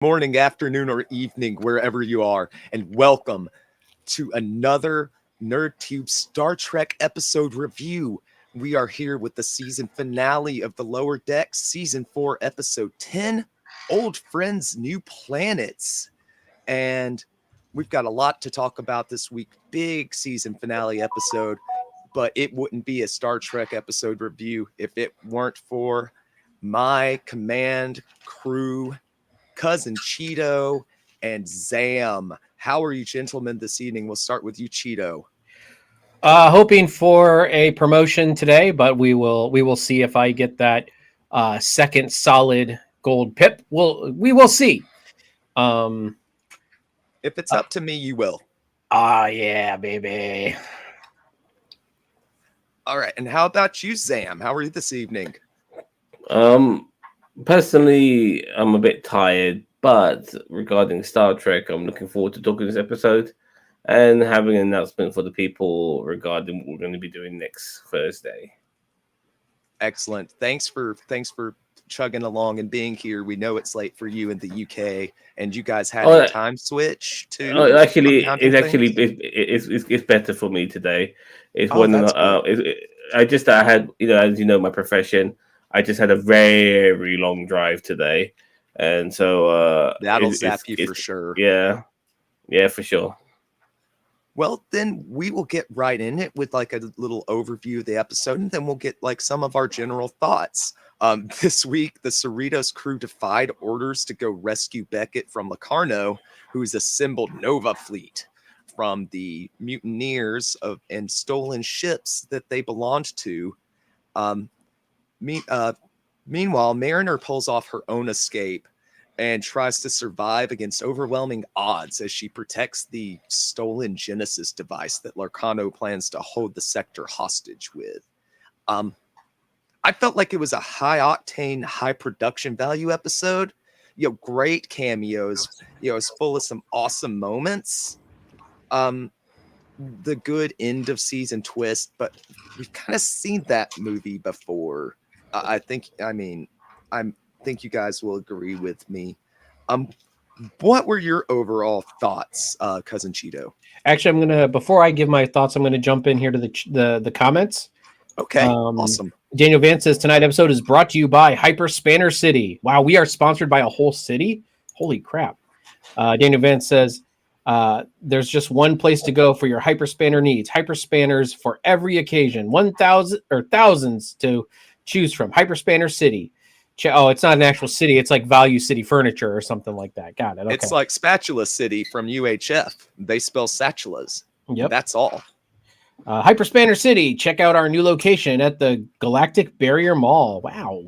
morning, afternoon, or evening, wherever you are, and welcome to another NerdTube Star Trek episode review. We are here with the season finale of the Lower Decks, season 4, episode 10, Old Friends, New Planets. And we've got a lot to talk about this week. Big season finale episode, but it wouldn't be a Star Trek episode review if it weren't for my command crew, cousin Cheeto, and Zam. How are you gentlemen this evening? We'll start with you, Cheeto. Hoping for a promotion today, but we will see if I get that second solid gold pip. We will see. Um, If it's up to me, you will. yeah, baby. All right. And how about you, Zam? How are you this evening? Um, Personally, I'm a bit tired, but regarding Star Trek, I'm looking forward to talking this episode and having an announcement for the people regarding what we're going to be doing next Thursday. Excellent. Thanks for chugging along and being here. We know it's late for you in the UK, and you guys had a time switch too. It's better for me today. It's I had, as you know, my profession. I just had a very long drive today, and so that'll zap you for sure. Yeah, for sure. Well, then we will get right in it with like a little overview of the episode, and then we'll get like some of our general thoughts. This week, the Cerritos crew defied orders to go rescue Beckett from Locarno, who's assembled Nova fleet from the mutineers and stolen ships that they belonged to. Meanwhile, Mariner pulls off her own escape and tries to survive against overwhelming odds as she protects the stolen Genesis device that Locarno plans to hold the sector hostage with. I felt like it was a high-octane, high-production value episode. Great cameos. It's full of some awesome moments. The good end of season twist, but we've kind of seen that movie before. I think you guys will agree with me. What were your overall thoughts, cousin Cheeto? Actually, before I give my thoughts, I'm gonna jump in here to the comments. Okay, awesome. Daniel Vance says tonight's episode is brought to you by Hyperspanner City. Wow, we are sponsored by a whole city. Holy crap! Daniel Vance says there's just one place to go for your hyperspanner needs. Hyperspanners for every occasion. 1,000 or thousands to choose from. Hyperspanner City. Oh, it's not an actual city. It's like Value City Furniture or something like that. Got it. Okay. It's like Spatula City from UHF. They spell satulas. Yep. That's all. Hyperspanner City. Check out our new location at the Galactic Barrier Mall. Wow.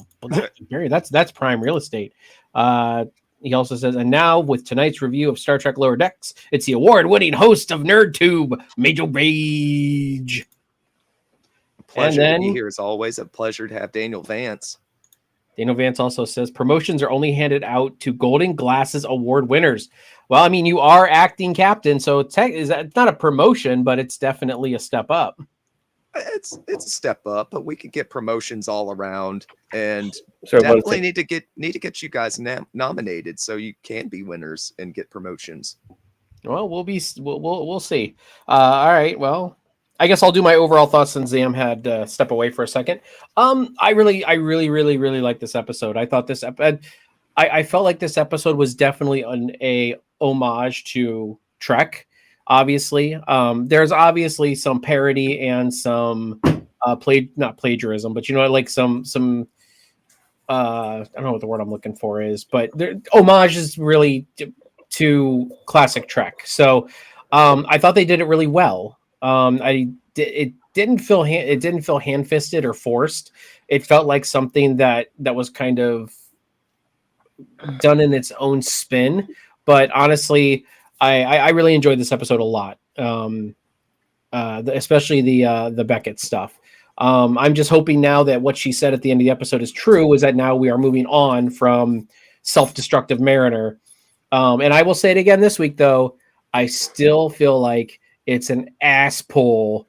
That's prime real estate. He also says, and now with tonight's review of Star Trek Lower Decks, it's the award-winning host of NerdTube, Major Rage. Pleasure to be here. It's always a pleasure to have Daniel Vance. Daniel Vance also says promotions are only handed out to Golden Glasses Award winners. Well, I mean, you are acting captain, so it's not a promotion, but it's definitely a step up. It's a step up, but we could get promotions all around, and definitely need to get you guys nominated so you can be winners and get promotions. Well, we'll see. All right. Well, I guess I'll do my overall thoughts since Zam had to step away for a second. I really like this episode. I thought I felt like this episode was definitely a homage to Trek. Obviously, there's obviously some parody and some not plagiarism, but like some I don't know what the word I'm looking for is, but homage is really to classic Trek. So I thought they did it really well. It didn't feel hand-fisted or forced. It felt like something that was kind of done in its own spin. But honestly, I really enjoyed this episode a lot. Especially the Beckett stuff. I'm just hoping now that what she said at the end of the episode is true, is that now we are moving on from self-destructive Mariner. And I will say it again this week, though. I still feel like it's an ass pull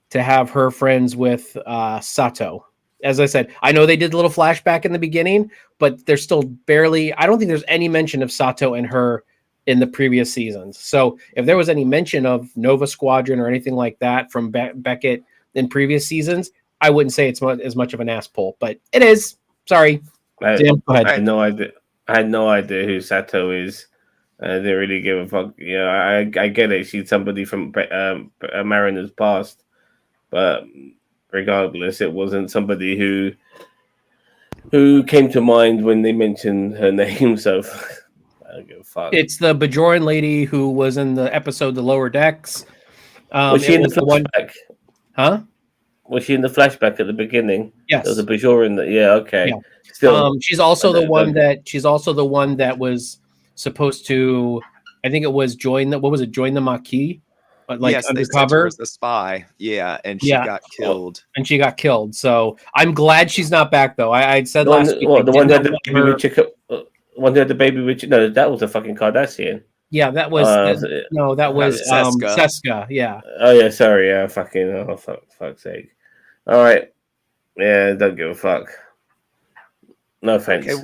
to have her friends with Sato. as I said, I know they did a little flashback in the beginning, but there's still barely. I don't think there's any mention of Sato and her in the previous seasons. So if there was any mention of Nova Squadron or anything like that from Beckett in previous seasons, I wouldn't say it's as much of an ass pull, but it is. Sorry, Sam, go ahead. I had no idea. I had no idea who Sato is. I didn't really give a fuck. I get it. She's somebody from Mariner's past, but regardless, it wasn't somebody who came to mind when they mentioned her name. So I don't give a fuck. It's the Bajoran lady who was in the episode The Lower Decks. Was she in the flashback? Huh? Was she in the flashback at the beginning? Yes. There was a Bajoran. Yeah. Okay. Yeah. Still, she's also the one that was supposed to. I think it was join the Maquis, like yes, undercover. they sent her as a spy. Yeah, and she got killed. And she got killed. So I'm glad she's not back, though. I said the last week. The one that had the baby with Chica. One that had the baby with. No, that was a fucking Kardashian. Yeah, that was that was Seska. Yeah. Oh yeah, sorry. Yeah, fucking. Fuck's sake. All right. Yeah, don't give a fuck. No offense. Okay.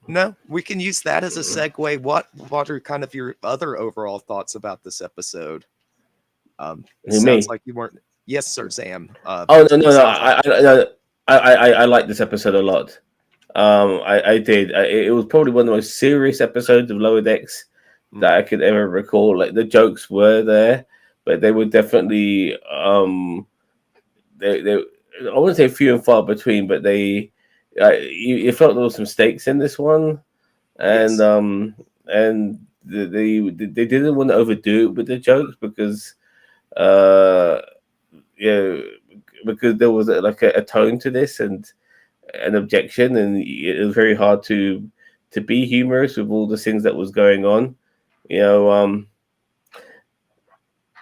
No, we can use that as a segue. What are kind of your other overall thoughts about this episode? It sounds like you weren't. Yes, sir, Sam. No. I like this episode a lot. I did. It was probably one of the most serious episodes of Lower Decks that I could ever recall. Like the jokes were there, but they were definitely they I wouldn't say few and far between, but you felt there was some stakes in this one, and yes. And they didn't want to overdo it with the jokes because because there was a tone to this and an objection, and it was very hard to be humorous with all the things that was going on.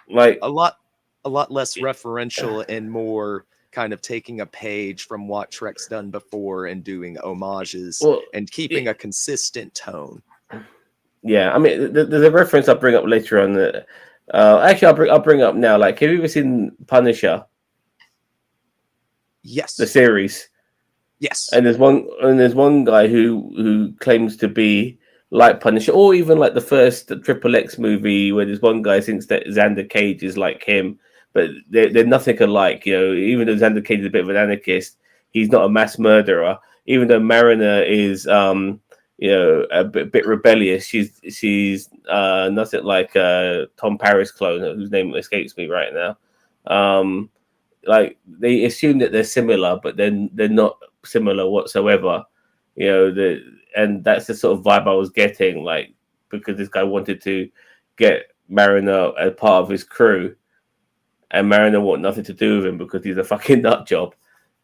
Like a lot less referential and more kind of taking a page from what Trek's done before and doing homages and keeping a consistent tone. Yeah, I mean, there's a reference I'll bring up later on. Actually, I'll bring up now. Like, have you ever seen Punisher? Yes. The series. Yes. And there's one guy who claims to be like Punisher, or even like the first XXX movie where there's one guy thinks that Xander Cage is like him, but they're nothing alike. Even though Xander Cage is a bit of an anarchist, he's not a mass murderer. Even though Mariner is a bit rebellious, she's nothing like Tom Paris clone, whose name escapes me right now. Like they assume that they're similar, but then they're not similar whatsoever. And that's the sort of vibe I was getting, like, because this guy wanted to get Mariner as part of his crew, and Mariner wanted nothing to do with him because he's a fucking nut job.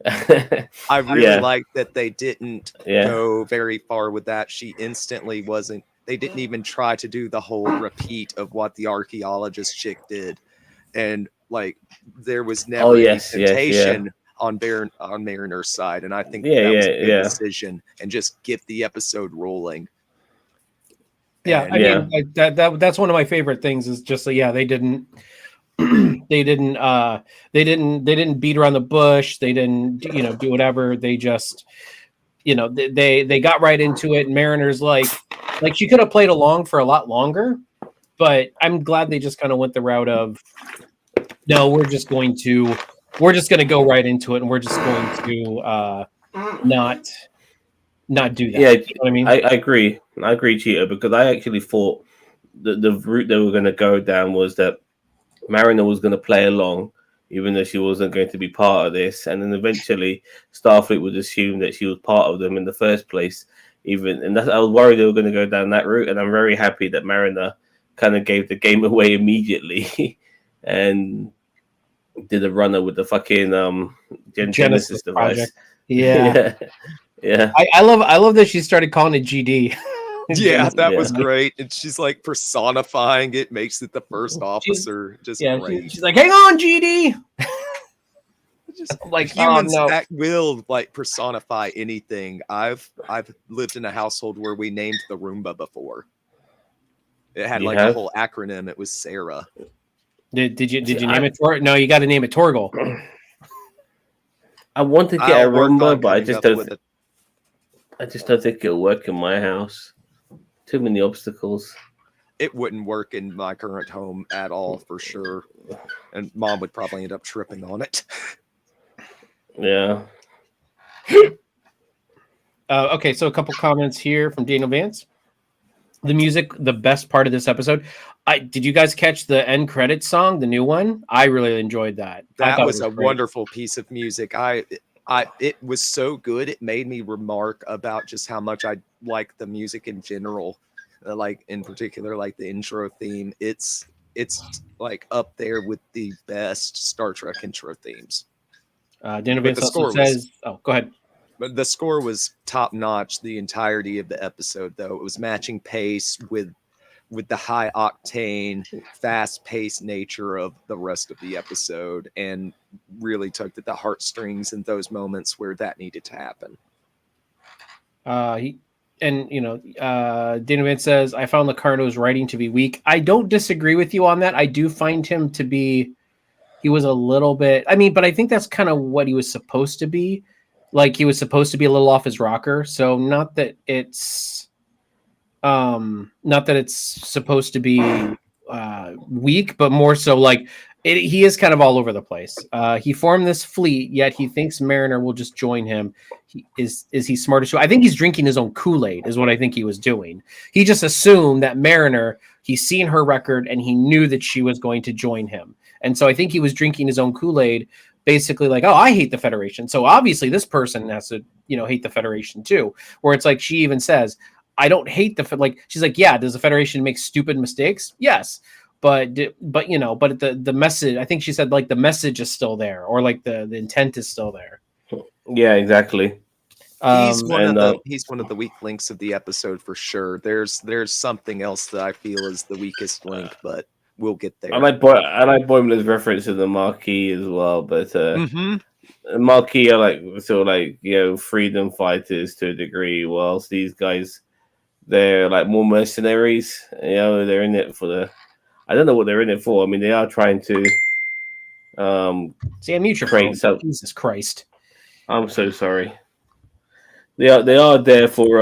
I really like that they didn't go very far with that. She instantly wasn't. They didn't even try to do the whole repeat of what the archaeologist chick did, and like there was never any temptation on Mariner's side, and I think that was a good decision, and just get the episode rolling. Yeah, I mean that's one of my favorite things is just they didn't they didn't beat around the bush. They didn't do whatever. They just they got right into it. And Mariner's like she could have played along for a lot longer, but I'm glad they just kind of went the route of no, we're just going to go right into it, and we're just going to not do that. Yeah, you know what I mean, I agree, Cheetah, because I actually thought the route they were going to go down was that Mariner was going to play along, even though she wasn't going to be part of this, and then eventually Starfleet would assume that she was part of them in the first place. I was worried they were going to go down that route, and I'm very happy that Mariner kind of gave the game away immediately and did a runner with the fucking Genesis device. Project. Yeah. Yeah. I love that she started calling it GD. Yeah, that was great. And she's like personifying it, makes it the first officer. Great. She's like, hang on, GD. Just like humans that will like personify anything. I've lived in a household where we named the Roomba before. It had a whole acronym. It was Sarah. Did you name it? No, you got to name it Torgal. I want to get I'll a work Roomba, on but I coming just up don't. with it. I just don't think it'll work in my house. Too many obstacles. It wouldn't work in my current home at all, for sure. And Mom would probably end up tripping on it. Yeah. Okay, so a couple comments here from Daniel Vance. The music, the best part of this episode. Did you guys catch the end credits song, the new one? I really enjoyed that. I That thought was it a was great. wonderful piece of music. It was so good. It made me remark about just how much I like the music in general. Like in particular, like the intro theme. It's like up there with the best Star Trek intro themes. Daniel But Vance the also score was says, "Oh, go ahead." But the score was top notch the entirety of the episode, though. It was matching pace with the high octane, fast paced nature of the rest of the episode, and really tugged at the heartstrings in those moments where that needed to happen. Daniel Vance says, "I found Locarno's writing to be weak." I don't disagree with you on that. I do find him to be. He was a little bit. I mean, but I think that's kind of what he was supposed to be. Like he was supposed to be a little off his rocker. So not that it's supposed to be weak, but more so like he is kind of all over the place. He formed this fleet, yet he thinks Mariner will just join him. Is he smart as I think he's drinking his own Kool-Aid is what I think he was doing. He just assumed that Mariner, he's seen her record and he knew that she was going to join him. And so I think he was drinking his own Kool-Aid, basically like, oh, I hate the Federation. So obviously this person has to, hate the Federation too. Where it's like she even says, I don't hate she's like, yeah, does the Federation make stupid mistakes? Yes. But the message, I think she said like the message is still there, or like the intent is still there. Yeah, exactly. He's one of the weak links of the episode for sure. There's something else that I feel is the weakest link, but we'll get there. I like Boimler's reference to the Marquis as well, but Marquis are like sort of like freedom fighters to a degree, whilst these guys they're like more mercenaries. They're in it for the. I don't know what they're in it for. I mean, they are trying to. See, I mute your phone. Jesus Christ! I'm so sorry. They are there for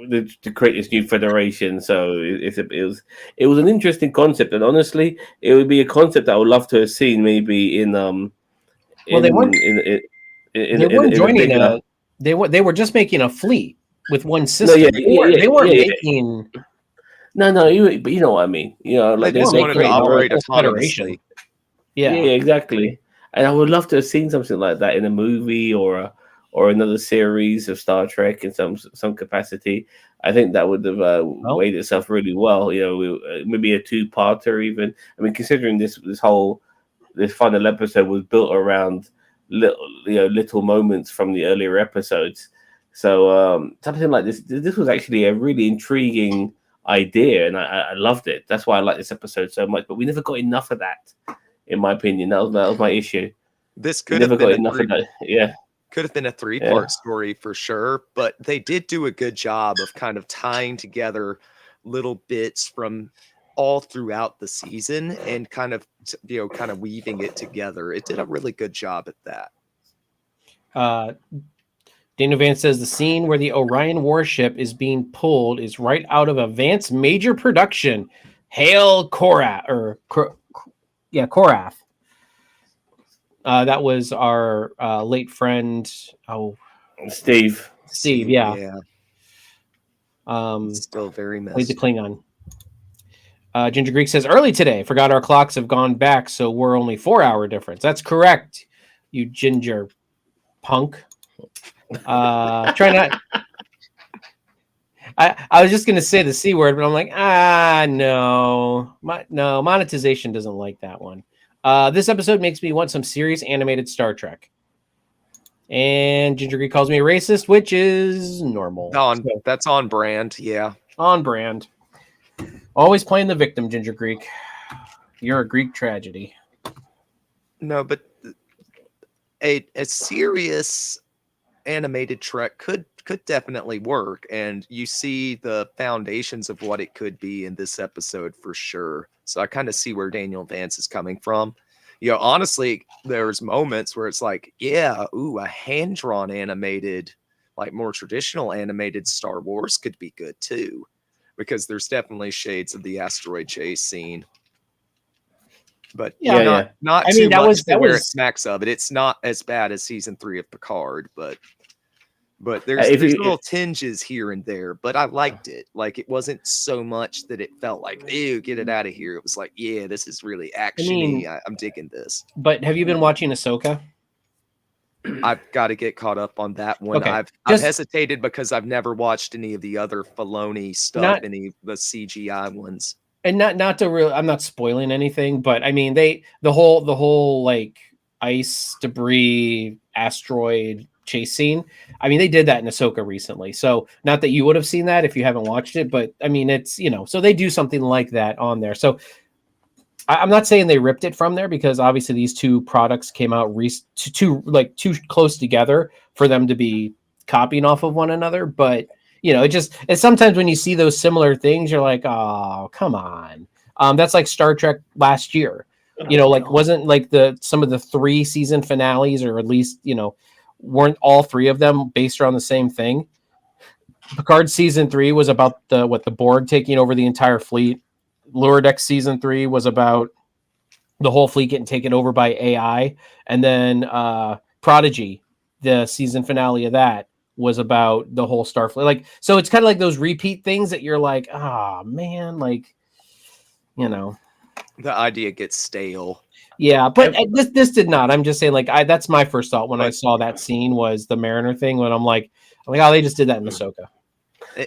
to create this new federation. So it was an interesting concept, and honestly, it would be a concept that I would love to have seen maybe in they weren't joining they were just making a fleet with one system. They weren't making. No, but you know what I mean. Like they just wanted to operate autonomously. Yeah, exactly. And I would love to have seen something like that in a movie or another series of Star Trek in some capacity. I think that would have weighed itself really well. Maybe a two-parter even. I mean, considering this final episode was built around little moments from the earlier episodes. So something like this was actually a really intriguing idea, and I loved it. That's why I like this episode so much. But we never got enough of that, in my opinion. That was my issue. This could have been enough of that. Yeah. Could have been a 3-part story for sure, but they did do a good job of kind of tying together little bits from all throughout the season and kind of weaving it together. It did a really good job at that. Daniel Vance says the scene where the Orion warship is being pulled is right out of a Vance major production. Hail Korath, Korath. That was our late friend. Steve. Yeah. Still very messy. Played the Klingon. Ginger Greek says early today. Forgot our clocks have gone back, so we're only 4-hour difference. That's correct, you ginger punk. Try not. I was just gonna say the C word, but I'm like, no, monetization doesn't like that one. This episode makes me want some serious animated Star Trek. And Ginger Greek calls me a racist, which is normal. That's on brand, yeah. On brand. Always playing the victim, Ginger Greek. You're a Greek tragedy. No, but a serious animated Trek could definitely work, and you see the foundations of what it could be in this episode for sure. So I kind of see where Daniel Vance is coming from. You know, honestly, there's moments where it's like, yeah, ooh, a hand-drawn animated, like more traditional animated Star Wars could be good too, because there's definitely shades of the asteroid chase scene, but Yeah. not I mean, too that much was to where it smacks of it. It's not as bad as season 3 of Picard, but there's If little you, tinges here and there, but I liked it. Like, it wasn't so much that it felt like, ew, get it out of here. It was like, yeah, this is really I actiony. mean, I'm digging this. but have you been watching Ahsoka? I've got to get caught up on that one. Okay, I've just hesitated because I've never watched any of the other Filoni stuff, not any of the CGI ones. and not to real. I'm not spoiling anything, but I mean, the whole like ice debris asteroid chase scene. I mean, they did that in Ahsoka recently. So not that you would have seen that if you haven't watched it, but I mean, it's so they do something like that on there. So I'm not saying they ripped it from there, because obviously these two products came out too close together for them to be copying off of one another. But it's sometimes when you see those similar things, you're like, oh, come on. That's like Star Trek last year. Wasn't like some of the 3 season finales, or at least weren't all 3 of them based around the same thing. Picard season 3 was about the Borg taking over the entire fleet. Lower Deck season 3 was about the whole fleet getting taken over by AI, and then Prodigy, the season finale of that, was about the whole Starfleet. Like, so it's kind of like those repeat things that you're like, ah, man, like, The idea gets stale. yeah. But this did not. I'm just saying, like, that's my first thought when I But- saw that scene was the Mariner thing. When I'm like, oh, they just did that in Ahsoka.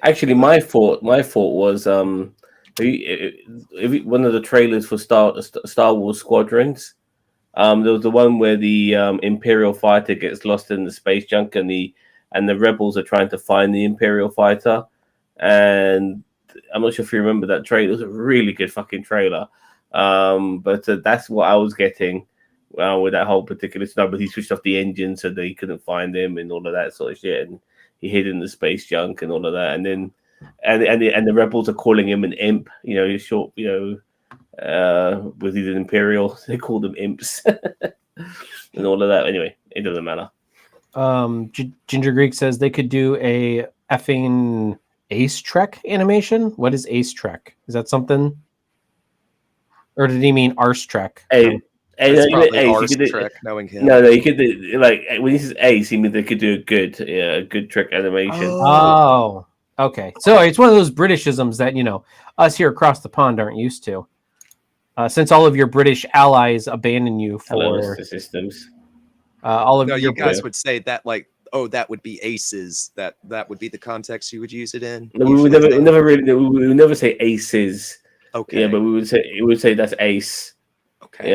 actually, my thought was if one of the trailers for Star Wars Squadrons. There was the one where the Imperial fighter gets lost in the space junk, and the rebels are trying to find the Imperial fighter. And I'm not sure if you remember that trailer. It was a really good fucking trailer. But that's what I was getting with that whole particular stuff. But he switched off the engine so they couldn't find him and all of that sort of shit. And he hid in the space junk and all of that. And then and the rebels are calling him an imp. He's short. Was he an Imperial? They called them imps and all of that. Anyway, it doesn't matter. Ginger Greek says they could do a effing Ace Trek animation. What is Ace Trek? Is that something? Or did he mean Arse Trek? It's probably Ace. Ars Trek, knowing him. No, you could do, like, when he says Ace, he means they could do a good trick animation. Oh, okay. So it's one of those Britishisms that us here across the pond aren't used to. Since all of your British allies abandon you for the systems, all of you guys would say that, like, oh, that would be aces. That would be the context you would use it in. No, we would never say aces. Okay. Yeah, but we would say that's ace. Okay.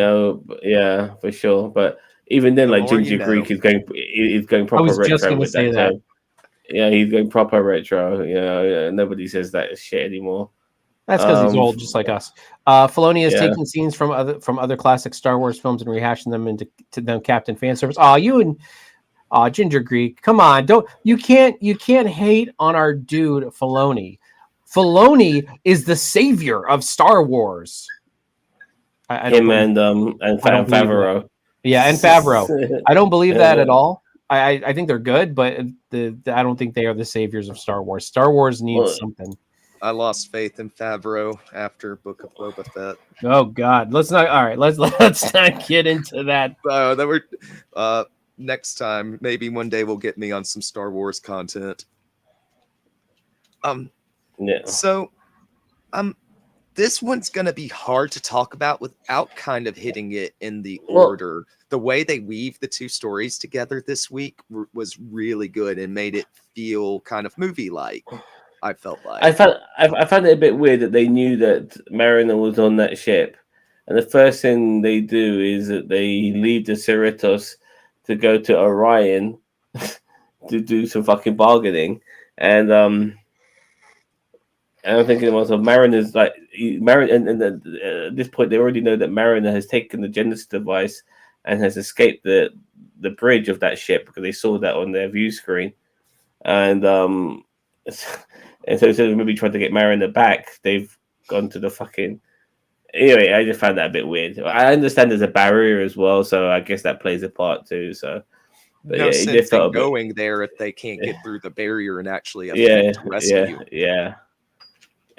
Yeah, for sure. But even then, like, Ginger Greek is going proper retro with that term. Yeah, he's going proper retro. Nobody says that shit anymore. That's because he's old, just like us. Filoni is taking scenes from other classic Star Wars films and rehashing them into them Captain fan service. You and Ginger Greek, come on! You can't hate on our dude Filoni. Filoni is the savior of Star Wars. Him and Favreau. Yeah, and Favreau. I don't believe that at all. I think they're good, but I don't think they are the saviors of Star Wars. Star Wars needs something. I lost faith in Favreau after Book of Boba Fett. Oh God, let's not. All right, let's not get into that. Next time, maybe one day we'll get me on some Star Wars content. So, this one's gonna be hard to talk about without kind of hitting it in the order. The way they weave the 2 stories together this week was really good and made it feel kind of movie-like. I felt like I found it a bit weird that they knew that Mariner was on that ship, and the first thing they do is that they leave the Cerritos to go to Orion to do some fucking bargaining, and I'm thinking to myself, Mariner's like Mariner, and at this point they already know that Mariner has taken the Genesis device and has escaped the bridge of that ship because they saw that on their view screen, and so instead of maybe trying to get Mariner back, they've gone to the fucking anyway, I just found that a bit weird. I understand there's a barrier as well, so I guess that plays a part too. So, but No yeah, it sense just in felt a bit. going there if they can't get through the barrier and actually Yeah, effect yeah, rescue. yeah.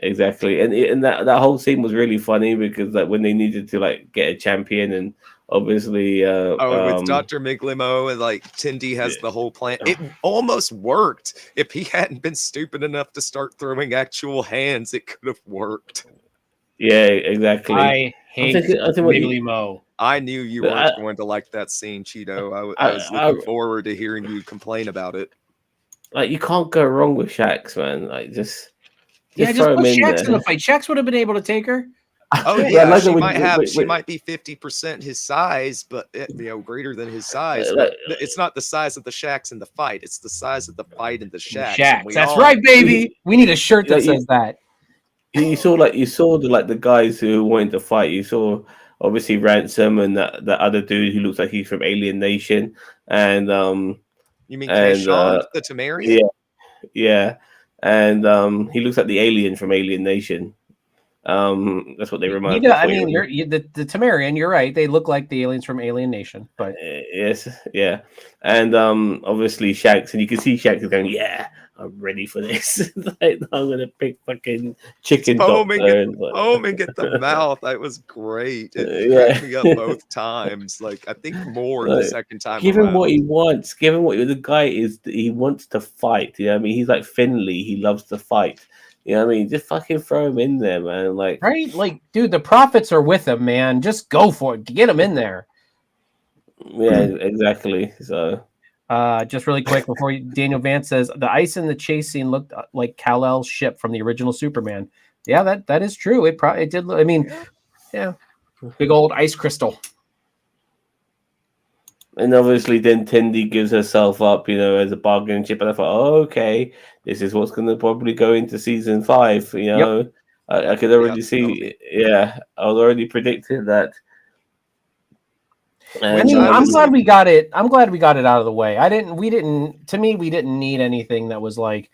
Exactly, and that whole scene was really funny because like when they needed to like get a champion, and obviously, Oh, with Dr. Miglimo and like Tindy has the whole plan. It almost worked. If he hadn't been stupid enough to start throwing actual hands, it could have worked. yeah, exactly. I hate I think what you, Wiggly Mo. I knew you but weren't going to like that scene, Cheeto. I was I, looking forward to hearing you complain about it. like you can't go wrong with Shax, man. Like Yeah, just just throw him put in Shax in the there. fight. Shax would have been able to take her. Oh But I yeah, like that she might be 50% his size, but greater than his size. like, But it's not the size of the shacks in the fight; it's the size of the fight in the shacks. And Shax. That's right, baby. We need a shirt that like, says that. you saw the guys who wanted to fight. You saw obviously Ransom and that other dude who looks like he's from Alien Nation, and You mean and Kaishong, the Temerian? yeah, yeah, and he looks like the alien from Alien Nation. That's what they remind. I mean, the Temerian. You're right. They look like the aliens from Alien Nation, but Yes, yeah, and obviously Shanks, and you can see Shanks is going, "Yeah, I'm ready for this. Like, I'm gonna pick fucking chicken doctor." Foam and get the mouth. That was great. It Yeah, cracked me up both times. Like I think more the like, second time give him what around. he wants. Give him what the guy is. He wants to fight. You know what I mean? He's like Finley. He loves to fight. You know what I mean? Just fucking throw him in there, man. Like, right, like, dude, the prophets are with him, man. Just go for it. Get him in there. yeah, exactly. So. Just really quick before Daniel Vance says the ice in the chase scene looked like Kal-El's ship from the original Superman. Yeah, that is true. It did. I mean, yeah, big old ice crystal. And obviously, then Tindy gives herself up, as a bargaining chip. And I thought, oh, okay, this is what's going to probably go into season 5. Yep. I could already see. Yeah, I was already predicting that. I mean, I'm glad we got it. I'm glad we got it out of the way. We didn't need anything that was like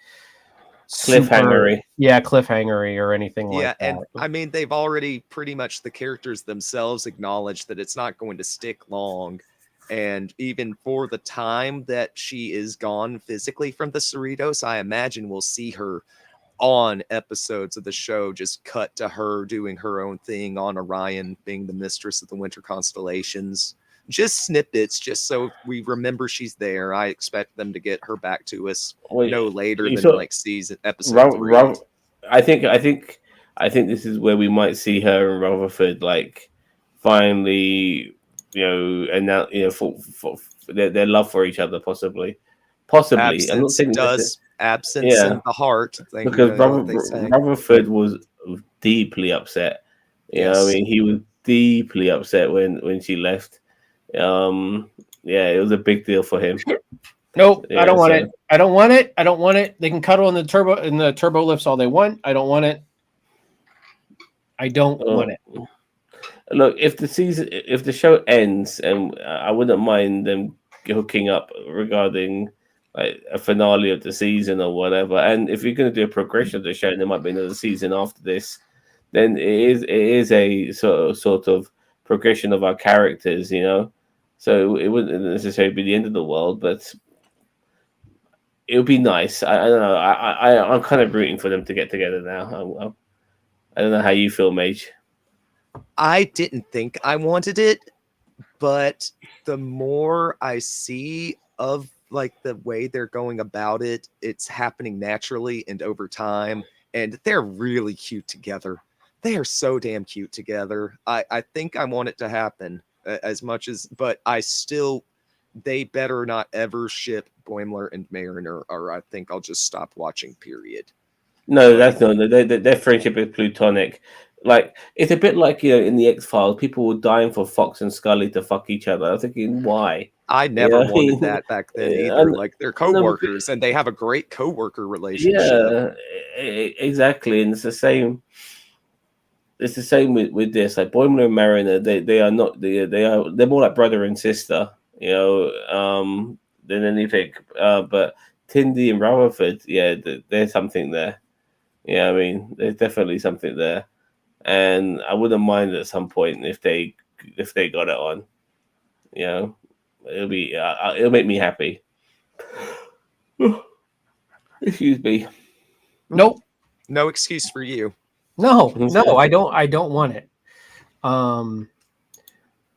cliffhangery. Cliffhangery or anything like that. And I mean, they've already pretty much the characters themselves acknowledged that it's not going to stick long. And even for the time that she is gone physically from the Cerritos, I imagine we'll see her on episodes of the show, just cut to her doing her own thing on Orion, being the mistress of the winter constellations. Just snippets, just so we remember she's there. I expect them to get her back to us no later than like season episode 3. I think this is where we might see her and Rutherford like finally, announce, for their love for each other, possibly. Absence I'm not saying absence in the heart. Because Rutherford was deeply upset. I mean, he was deeply upset when she left. It was a big deal for him. Nope, I don't want it. I don't want it. I don't want it. They can cuddle in the turbo lifts all they want. I don't want it. I don't want it. Look, if the show ends, and I wouldn't mind them hooking up regarding like a finale of the season or whatever. And if you're going to do a progression of the show, and there might be another season after this, then it is a sort of progression of our characters, So it wouldn't necessarily be the end of the world, but it would be nice. I don't know. I'm kind of rooting for them to get together now. I don't know how you feel, Mage. I didn't think I wanted it, but the more I see of like the way they're going about it, it's happening naturally and over time, and they're really cute together. They are so damn cute together. I think I want it to happen as much as, but they better not ever ship Boimler and Mariner, or I think I'll just stop watching, period. No, that's not. Their friendship is plutonic. Like, it's a bit like, in the X-Files, people were dying for Fox and Scully to fuck each other. I was thinking, why? I never wanted that back then either. Like, they're co-workers, and they have a great co-worker relationship. Yeah, exactly. And it's the same. It's the same with this. Like Boimler and Mariner, they are not. They're more like brother and sister, than anything. But Tindy and Rutherford, there's something there. Yeah, I mean, there's definitely something there. and I wouldn't mind at some point if they got it on. You know, it'll make me happy. Excuse me. Nope. No excuse for you. No, I don't want it.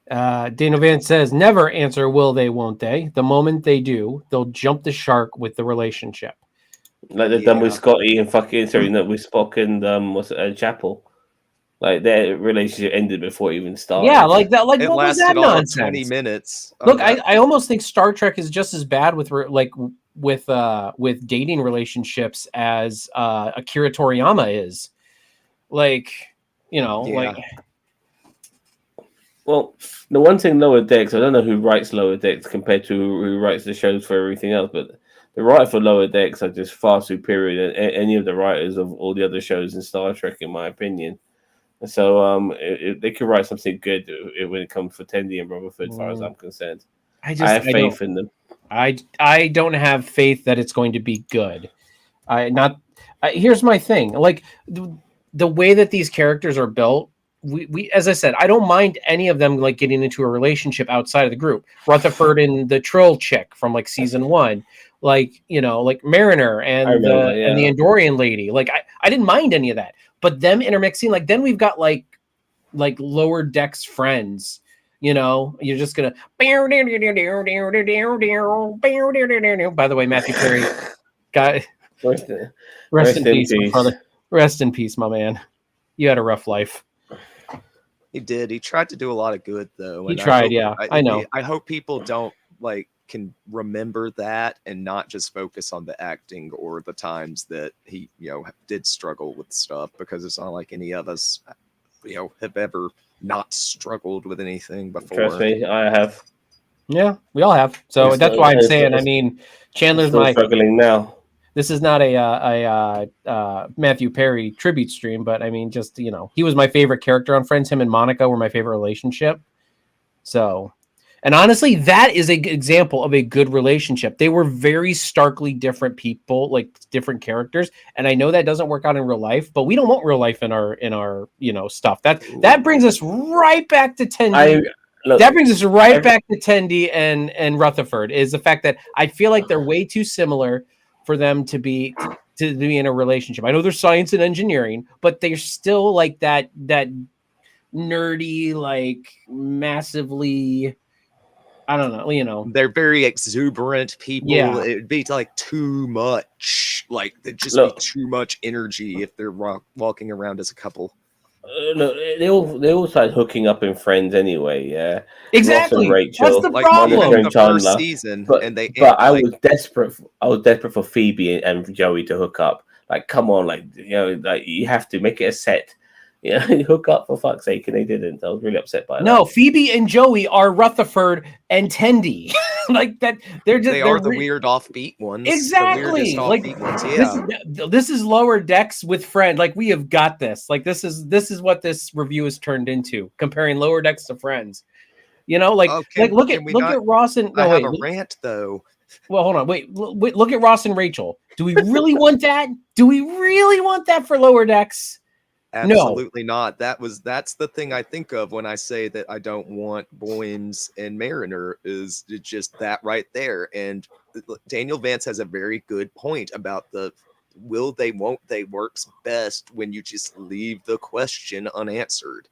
Dana Vance says, never answer will they, won't they? The moment they do, they'll jump the shark with the relationship. Like they've done with Scotty and with Spock and Chapel. Like their relationship ended before it even started. Yeah, like that. Like It what was that lasted all of nonsense? 20 minutes. Look, I almost think Star Trek is just as bad with dating relationships as Akira Toriyama is. Like, you know, like. Well, the one thing Lower Decks, I don't know who writes Lower Decks compared to who writes the shows for everything else, but the writer for Lower Decks are just far superior than any of the writers of all the other shows in Star Trek, in my opinion. So they could write something good when it comes for Tendi and Rutherford, as far as I'm concerned. I have faith in them. I don't have faith that it's going to be good. Here's my thing. Like the way that these characters are built, we as I said, I don't mind any of them like getting into a relationship outside of the group. Rutherford and the troll chick from like season 1, like, you know, like Mariner and the Andorian lady. Like I didn't mind any of that. But them intermixing, like then we've got like Lower Decks friends. You know, you're just gonna. By the way, Matthew Perry, rest in peace, my brother. Rest in peace, my man. You had a rough life. He did. He tried to do a lot of good, though. He tried, I know. I hope people don't can remember that and not just focus on the acting or the times that he, did struggle with stuff, because it's not like any of us, have ever not struggled with anything before. Trust me, I have. Yeah, we all have. So that's why I'm saying. I mean, Chandler's struggling now. This is not a Matthew Perry tribute stream, but I mean, just he was my favorite character on Friends. Him and Monica were my favorite relationship. So, and honestly, that is an example of a good relationship. They were very starkly different people, like different characters, and I know that doesn't work out in real life, but we don't want real life in our stuff. That brings us right back to Tendi. That brings us right back to Tendi and Rutherford, is the fact that I feel like they're way too similar for them to be in a relationship. I know they're science and engineering, but they're still like that nerdy, like massively, I don't know, they're very exuberant people. Yeah. It'd be like too much, like it'd just be too much energy if they're walking around as a couple. They all started hooking up in Friends anyway. Yeah, exactly. Rachel, that's the problem. The first season, but I was desperate. I was desperate for Phoebe and Joey to hook up. Like, come on, like you have to make it a set. Hook up for fuck's sake, and they didn't. I was really upset by that. No, Phoebe and Joey are Rutherford and Tendi. Like that, they're the weird offbeat ones. Exactly. Like ones, yeah. This is Lower Decks with Friends. Like, we have got this. Like, this is what this review has turned into, comparing Lower Decks to Friends. Look at Ross and I have a rant though. Well, hold on. Wait, look at Ross and Rachel. Do we really want that? Do we really want that for Lower Decks? Absolutely not. That's the thing I think of when I say that I don't want Boynes and Mariner, is just that right there. And Daniel Vance has a very good point about the will they, won't they works best when you just leave the question unanswered.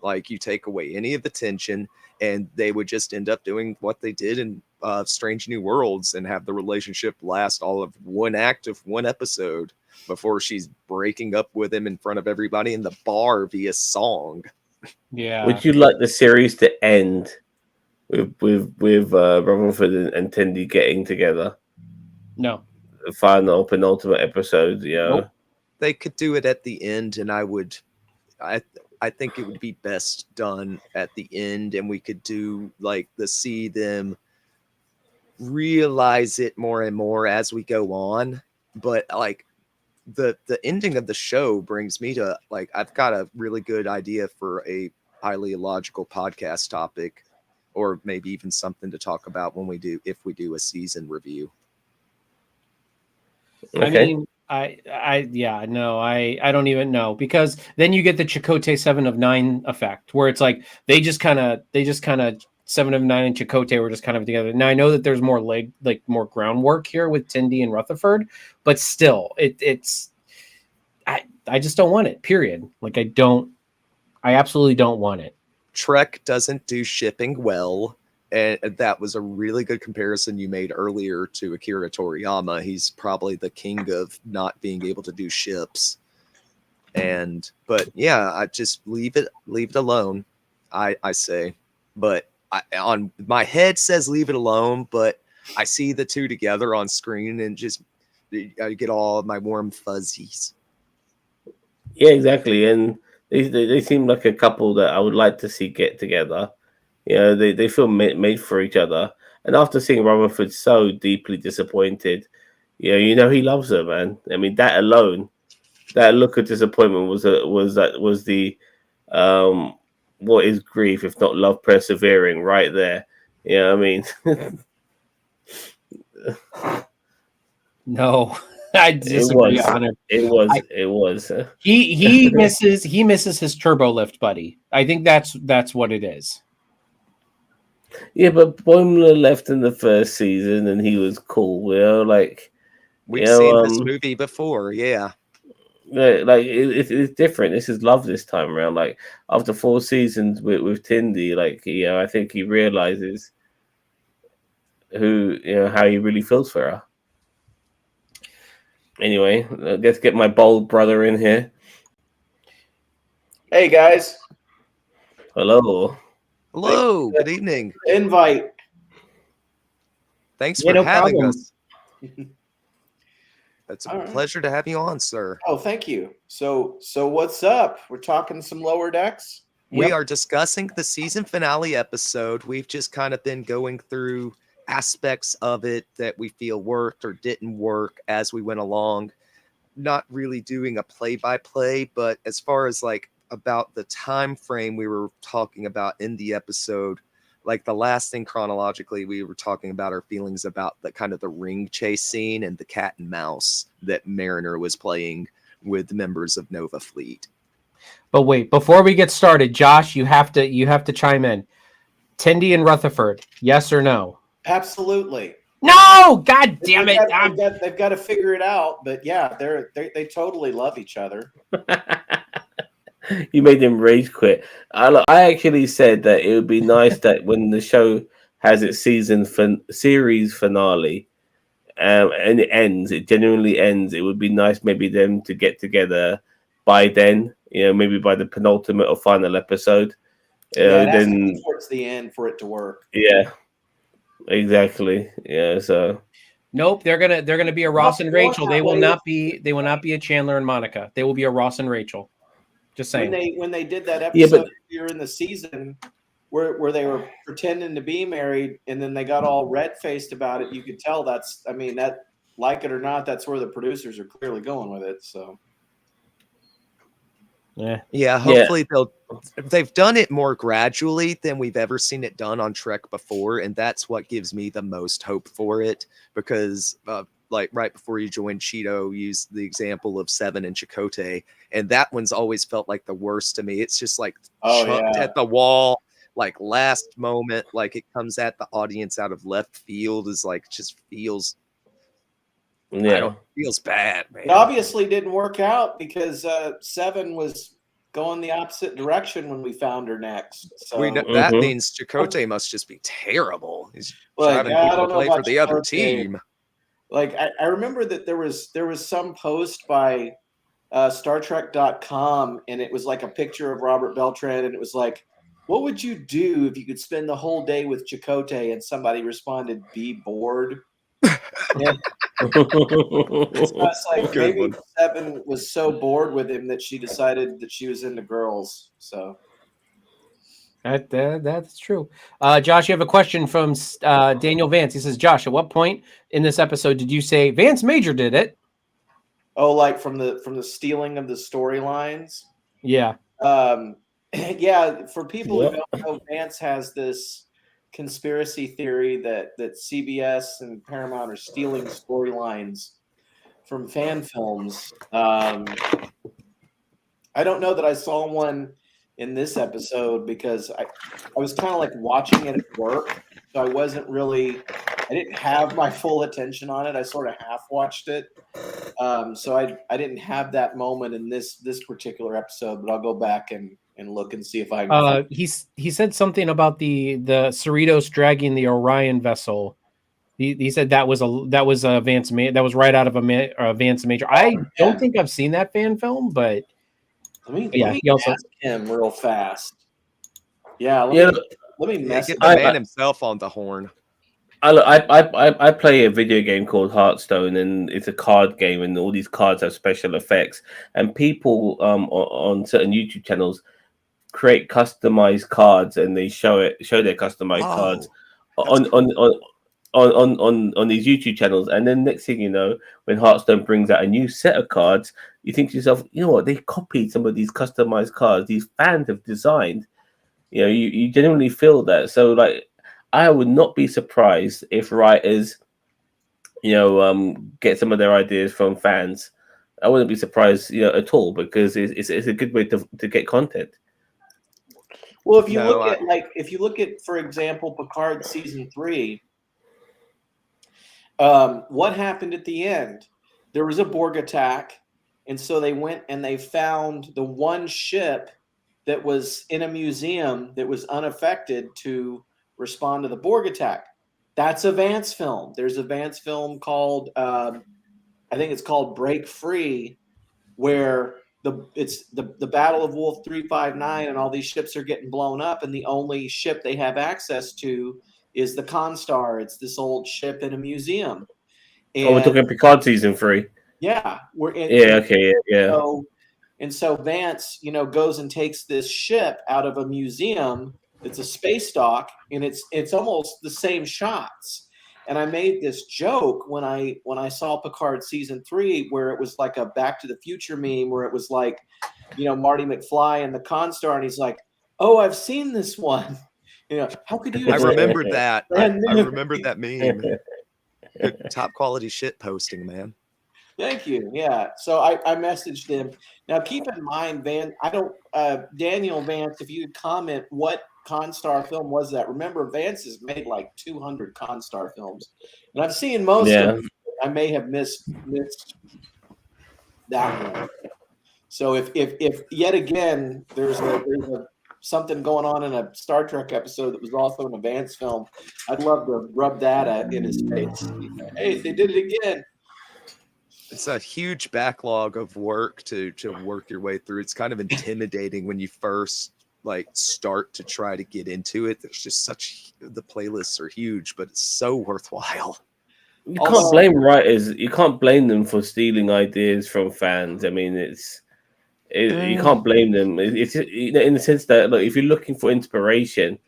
Like, you take away any of the tension, and they would just end up doing what they did in Strange New Worlds and have the relationship last all of one act of one episode before she's breaking up with him in front of everybody in the bar via song. Yeah. Would you like the series to end with Rutherford and Tendi getting together? No. The final penultimate episode, yeah. Nope. They could do it at the end, and I think it would be best done at the end, and we could do see them realize it more and more as we go on. But the ending of the show brings me to I've got a really good idea for a highly illogical podcast topic, or maybe even something to talk about if we do a season review. Okay. I mean, I don't even know, because then you get the Chakotay 7 of 9 effect, where it's like they just kind of 7 of 9 and Chakotay were just kind of together. Now I know that there's more more groundwork here with Tindy and Rutherford, but still, it's I just don't want it. Period. Like I absolutely don't want it. Trek doesn't do shipping well. And that was a really good comparison you made earlier to Akira Toriyama. He's probably the king of not being able to do ships. But yeah, I just leave it alone. I say, but on my head says leave it alone, but I see the two together on screen and just I get all my warm fuzzies. Yeah, exactly. And they seem like a couple that I would like to see get together. You know, they feel made for each other. And after seeing Rutherford so deeply disappointed, you know he loves her, man. I mean, that alone, that look of disappointment was the um what is grief if not love persevering right there. You know what I mean? No, I It disagree was. on it. It was. He misses his turbo lift buddy. I think that's what it is. Yeah, but Boimler left in the first season and he was cool, like We've seen this movie before, yeah. Like it's different. This is love this time around. Like after 4 seasons with Tindy, I think he realizes how he really feels for her. Anyway, let's get my bold brother in here. Hey guys. Hello. Hello. Good evening. Invite. Thanks for having problem. us. It's a pleasure to have you on, sir. Oh, thank you. So what's up? We're talking some Lower Decks. We are discussing the season finale episode. We've just kind of been going through aspects of it that we feel worked or didn't work as we went along. Not really doing a play-by-play, but as far as about the time frame we were talking about in the episode, like the last thing chronologically, we were talking about our feelings about the kind of the ring chase scene and the cat and mouse that Mariner was playing with members of Nova Fleet. But wait, before we get started, Josh, you have to chime in. Tindy and Rutherford, yes or no? Absolutely. No, God damn it! They've got to figure it out. But yeah, they totally love each other. You made him rage quit. I actually said that it would be nice that when the show has its series finale, and it genuinely ends. It would be nice maybe them to get together by then. Maybe by the penultimate or final episode. It has to be towards the end for it to work. Yeah, exactly. Yeah, so. Nope, they're gonna be a Ross and Rachel. They will not be a Chandler and Monica. They will be a Ross and Rachel. Just saying. When they did that episode earlier in the season where they were pretending to be married and then they got all red-faced about it, you could tell that, like it or not, that's where the producers are clearly going with it. So yeah, hopefully they've done it more gradually than we've ever seen it done on Trek before, and that's what gives me the most hope for it, because right before you joined, Cheeto used the example of Seven and Chakotay, and that one's always felt like the worst to me. It's just chucked at the wall, last moment, it comes at the audience out of left field, just feels feels bad, man. It obviously didn't work out because Seven was going the opposite direction when we found her next. So that means Chakotay must just be terrible. He's driving people to play for the other team. I remember that there was some post by StarTrek.com, and it was a picture of Robert Beltran, and it was what would you do if you could spend the whole day with Chakotay? And somebody responded, be bored. It's maybe Seven was so bored with him that she decided that she was into girls. So that's true. Josh, you have a question from Daniel Vance. He says, Josh, at what point in this episode did you say Vance Major did it? Oh, from the stealing of the storylines? Yeah. Yeah, for people who don't know, Vance has this conspiracy theory that CBS and Paramount are stealing storylines fan films. I don't know that I saw one in this episode because I was kind of like watching it at work, so I didn't have my full attention on it. I sort of half watched it, so I didn't have that moment in this particular episode. But I'll go back and look and see if I can. He said something about the Cerritos dragging the Orion vessel. He said that was a Vance that was right out of a Vance Major. I don't think I've seen that fan film, but Let me he also ask him real fast. Yeah, let me get the man himself on the horn. I play a video game called Hearthstone, and it's a card game, and all these cards have special effects. And people on certain YouTube channels create customized cards, and they show their customized cards on these YouTube channels. And then next thing you know, when Hearthstone brings out a new set of cards, you think to yourself, you know what? They copied some of these customized cards these fans have designed. You know, you genuinely feel that. So like, I would not be surprised if writers, get some of their ideas from fans. I wouldn't be surprised, at all, because it's a good way to get content. Well, if you look at, for example, Picard season 3, what happened at the end? There was a Borg attack, and so they went and they found the one ship that was in a museum that was unaffected to respond to the Borg attack. That's a Vance film. There's a Vance film called, I think it's called Break Free, where it's the Battle of Wolf 359 and all these ships are getting blown up, and the only ship they have access to is the Constar. It's this old ship in a museum. And, we're talking Picard season 3. Yeah, So Vance, goes and takes this ship out of a museum. It's a space dock, and it's almost the same shots. And I made this joke when I saw Picard season 3, where it was like a Back to the Future meme, where it was like, Marty McFly and the Constar, and he's like, "Oh, I've seen this one." How could you? I remembered that. I remember that meme. Good top quality shit posting, man. Thank you. Yeah. So I messaged him. Now keep in mind, Daniel Vance, if you could comment, what Constar film was that? Remember, Vance has made like 200 Constar films, and I've seen most of them. I may have missed that one. So if yet again there's something going on in a Star Trek episode that was also an Vance film, I'd love to rub that in his face. Hey, they did it again. It's a huge backlog of work to work your way through. It's kind of intimidating when you first start to try to get into it. There's just the playlists are huge, but it's so worthwhile. You can't blame writers. You can't blame them for stealing ideas from fans. I mean, you can't blame them. It's in the sense that, look, if you're looking for inspiration,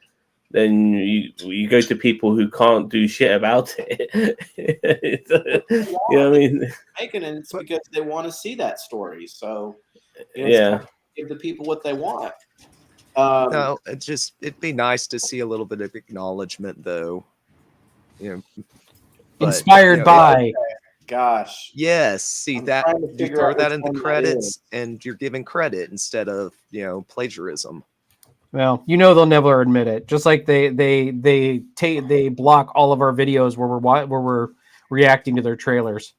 then you go to people who can't do shit about it. You know what I mean? It's because they want to see that story. So give the people what they want. No, it'd be nice to see a little bit of acknowledgement, though. Inspired by. Gosh. Yes. See that you throw that in the credits, and you're giving credit instead of plagiarism. Well, they'll never admit it. Just like they block all of our videos where we're reacting to their trailers.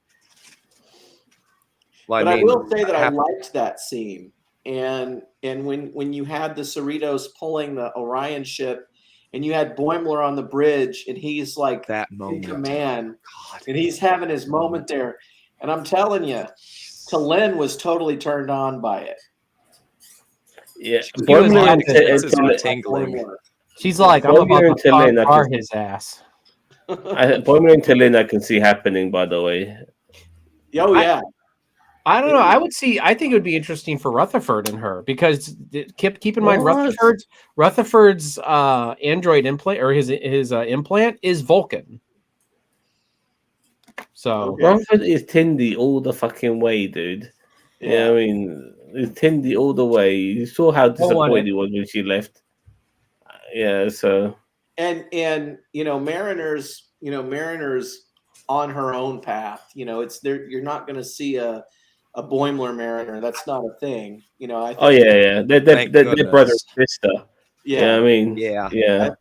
Well, I will say that I liked that scene, and when you had the Cerritos pulling the Orion ship, and you had Boimler on the bridge, and he's like that moment in command, and he's having his moment there, and I'm telling you, T'Lyn was totally turned on by it. Yeah, she's like, I'm about to tar his ass. Boimler and T'Lyn, I can see happening. By the way, oh yeah. I don't know. I think it would be interesting for Rutherford and her, because keep in mind Rutherford's android implant, or his implant, is Vulcan. So Rutherford is Tindy all the fucking way, dude. Yeah, I mean, it's Tindy all the way. You saw how disappointed he was when she left. Yeah, so and Mariners on her own path. You know, it's there. You're not going to see a Boimler Mariner. That's not a thing. You know, I think. Oh yeah. They're Thank brother and goodness. sister. Yeah. I mean, Yeah. yeah.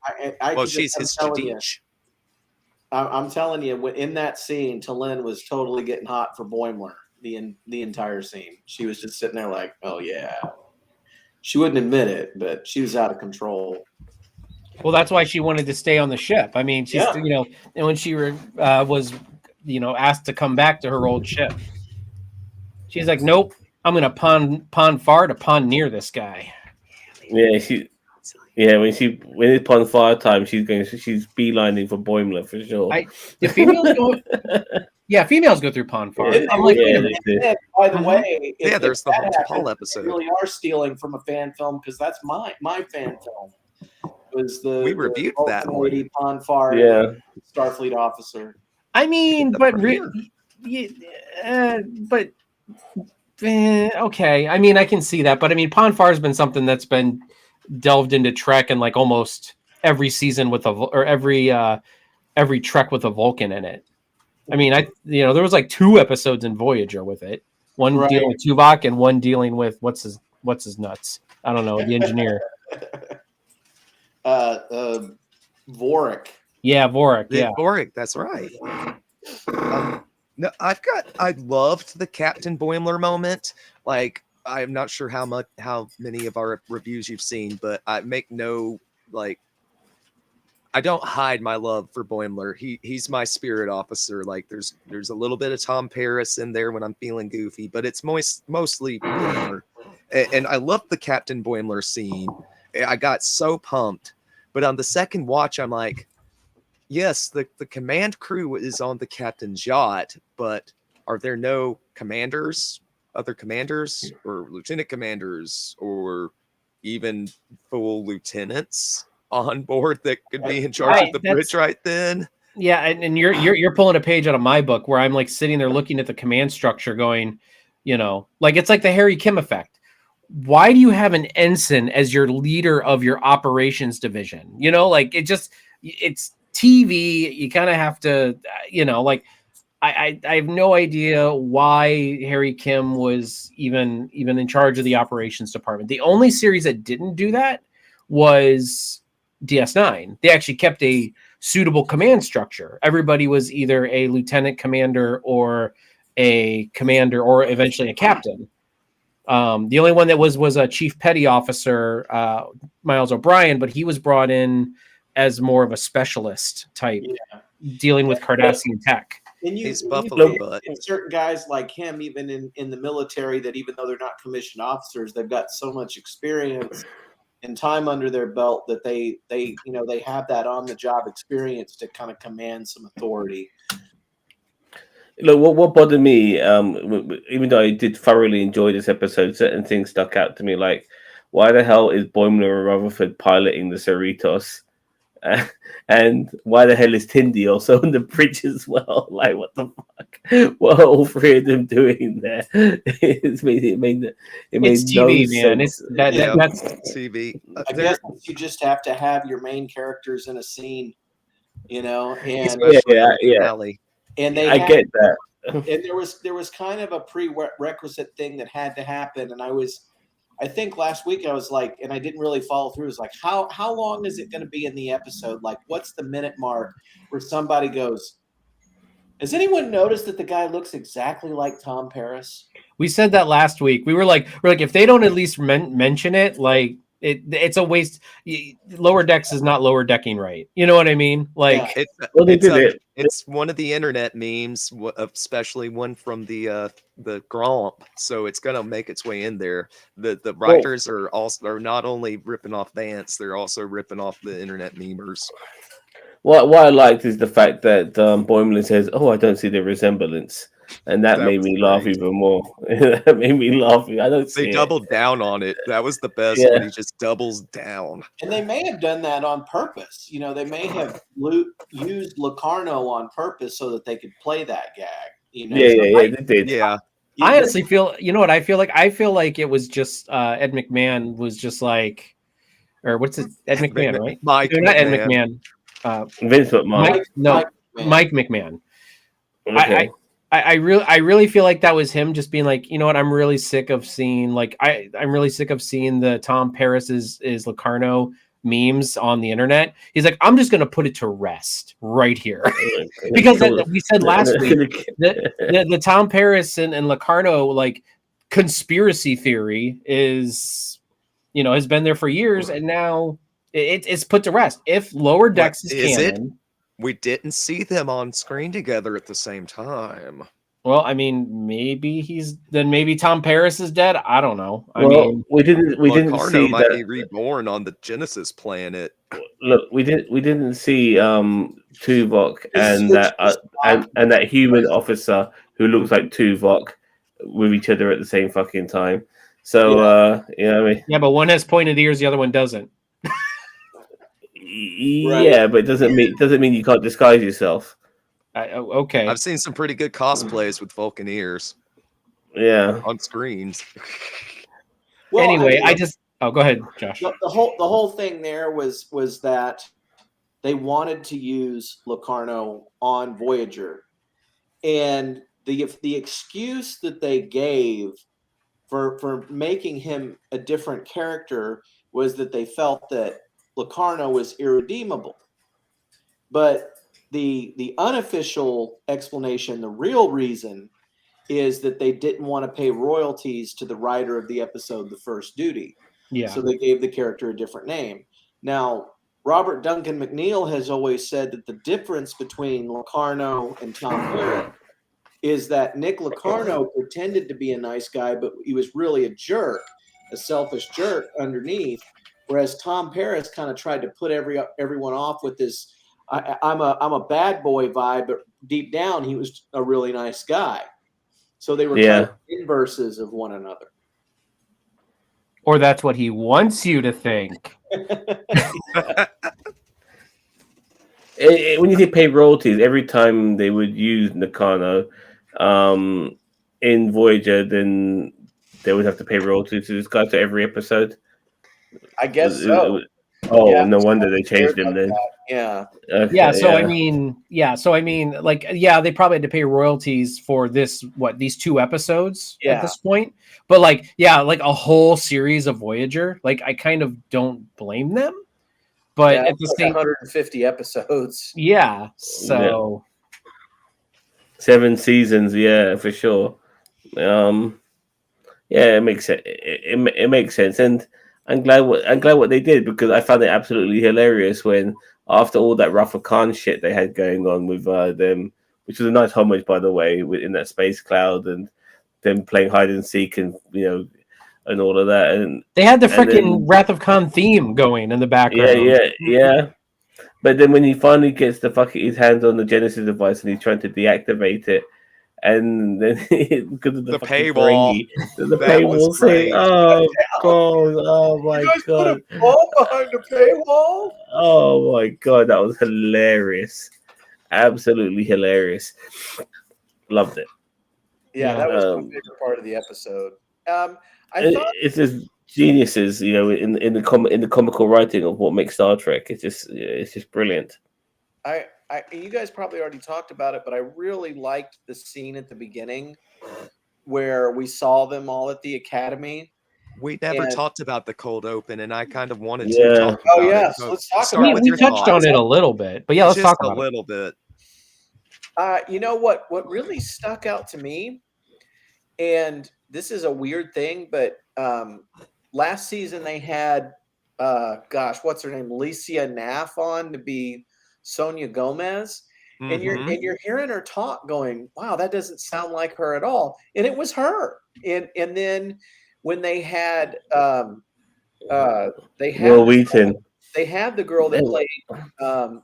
I Well, could she's I'm his telling you, Stadich. I'm telling you, in that scene, Talin was totally getting hot for Boimler the entire scene. She was just sitting there like, oh yeah. She wouldn't admit it, but she was out of control. Well, that's why she wanted to stay on the ship. I mean, she's Yeah. and when she was asked to come back to her old ship, she's like, nope, I'm gonna pond far to pond near this guy. Yeah, when it's upon fire time, she's beelining for Boimler for sure. The females go. Yeah, females go through pond far. Yeah. I'm like, Yeah, wait a they minute. do. By the way, Yeah, there's the that Haunted happens, Hall they episode. really are stealing from a fan film because that's my fan film. Was We reviewed that one. lady Pon Farr, Yeah. Starfleet officer. I mean, The but premiere. okay. I mean, I can see that, but I mean, Pon Farr has been something that's been delved into Trek and like almost every season with every Trek with a Vulcan in it. I mean, there was like 2 episodes in Voyager with it. One dealing with Tuvok and one dealing with what's his nuts. I don't know, the engineer. Vorik. Yeah, Vorik. Yeah, Vorik, that's right. No, I loved the Captain Boimler moment. Like, I'm not sure how many of our reviews you've seen, but I make no I don't hide my love for Boimler. He's my spirit officer. Like, there's a little bit of Tom Paris in there when I'm feeling goofy, but it's mostly Boimler. And I love the Captain Boimler scene. I got so pumped, but on the second watch, I'm like, yes, the command crew is on the captain's yacht, but are there no other commanders, or lieutenant commanders, or even full lieutenants on board that could be in charge of the bridge right then? Yeah, and you're pulling a page out of my book where I'm like sitting there looking at the command structure, going, like it's like the Harry Kim effect. Why do you have an ensign as your leader of your operations division? Like it's TV. You kind of have to, like I have no idea why Harry Kim was even in charge of the operations department. The only series that didn't do that was DS9. They actually kept a suitable command structure. Everybody was either a lieutenant commander or a commander or eventually a captain. The only one that was a chief petty officer, Miles O'Brien, but he was brought in as more of a specialist type, dealing with Cardassian tech. And He's Buffalo Butt. Certain guys like him, even in the military, that even though they're not commissioned officers, they've got so much experience and time under their belt that they have that on the job experience to kind of command some authority. Look, what bothered me, even though I did thoroughly enjoy this episode, certain things stuck out to me. Like, why the hell is Boimler and Rutherford piloting the Cerritos? And why the hell is Tindy also on the bridge as well? Like, what the fuck? What are all 3 of them doing there? It made it's no TV, man. sense. That's TV. I guess you just have to have your main characters in a scene, and Finale. And I get that. And there was kind of a prerequisite thing that had to happen, and I think last week I was like, and I didn't really follow through. It was like, how long is it going to be in the episode? Like, what's the minute mark where somebody goes, has anyone noticed that the guy looks exactly like Tom Paris? We said that last week. We're like, if they don't at least mention it, like it's a waste. Lower Decks is not lower decking right. You know what I mean? Like, it's one of the internet memes, especially one from the Gromp. So it's gonna make its way in there. The writers are not only ripping off Vance, they're also ripping off the internet memers. What I liked is the fact that Boimler says, "Oh, I don't see the resemblance," and that made me laugh even more. That made me laugh. They doubled down on it. That was the best when he just doubles down. And they may have done that on purpose. They may have used Locarno on purpose so that they could play that gag. They did. Yeah. I honestly feel, what I feel like? I feel like it was just Ed McMahon was just like, or what's it? Ed McMahon, right? Mike. Not Ed McMahon. Vince McMahon. Mike McMahon Okay. I really feel like that was him just being like, you know what, I'm really sick of seeing I'm really sick of seeing the Tom Paris is Locarno memes on the internet. He's like, I'm just gonna put it to rest right here. Because we said last week that the Tom Paris and Locarno like conspiracy theory is, you know, has been there for years, and now it's put to rest. If Lower Decks is canon, we didn't see them on screen together at the same time. well, I mean, maybe Tom Paris is dead. I don't know. I Well, mean, we didn't Locarno see might that. be reborn on the Genesis planet. Look, we didn't see Tuvok and Switch that to and that human officer who looks like Tuvok with each other at the same fucking time. So you know what I mean? yeah, but one has pointed ears, the other one doesn't. Yeah, but it doesn't mean you can't disguise yourself. Okay. I've seen some pretty good cosplays with Vulcan ears Yeah. on screens. Well, anyway, I mean, go ahead, Josh. the whole thing there was that they wanted to use Locarno on Voyager, and the excuse that they gave for making him a different character was that they felt that Locarno was irredeemable. But the unofficial explanation, the real reason, is that they didn't want to pay royalties to the writer of the episode, The First Duty. Yeah. So they gave the character a different name. Now, Robert Duncan McNeil has always said that the difference between Locarno and Tom Paris is that Nick Locarno pretended to be a nice guy, but he was really a jerk, a selfish jerk underneath. Whereas Tom Paris kind of tried to put everyone off with this I'm a bad boy vibe, but deep down he was a really nice guy. So they were kind of inverses of one another. Or that's what he wants you to think. When you say pay royalties, every time they would use Nakano in Voyager, then they would have to pay royalties to this guy to every episode. I guess so. No wonder they changed him then. Yeah. Okay, yeah. So I mean, like, yeah, they probably had to pay royalties for these 2 episodes at this point. But like, yeah, like a whole series of Voyager, like I kind of don't blame them. But at the same 150 episodes. Yeah. So 7 seasons, yeah, for sure. Yeah, it makes sense. It makes sense, and I'm glad what they did, because I found it absolutely hilarious when, after all that Rafa Khan shit they had going on with them, which was a nice homage, by the way, in that space cloud, and them playing hide and seek, and and all of that, and they had the freaking Wrath of Khan theme going in the background. Yeah. But then when he finally gets his hands on the Genesis device and he's trying to deactivate it, and then because of the paywall, the paywall thing. Oh god! Oh my god! Put a ball behind the paywall. Oh my god! That was hilarious. Absolutely hilarious. Loved it. Yeah, that was my favorite part of the episode. It's just geniuses, in the comical writing of what makes Star Trek. It's just brilliant. You guys probably already talked about it, but I really liked the scene at the beginning where we saw them all at the academy. We never talked about the cold open, and I kind of wanted to talk about it. So let's talk about it. We touched on it a little bit, but yeah, let's talk about it. A little bit. You know what really stuck out to me, and this is a weird thing, but last season they had what's her name, Alicia Naff on to be Sonia Gomez, and you're hearing her talk, going, "Wow, that doesn't sound like her at all," and it was her. And then when they had Will Wheaton, they had the girl that played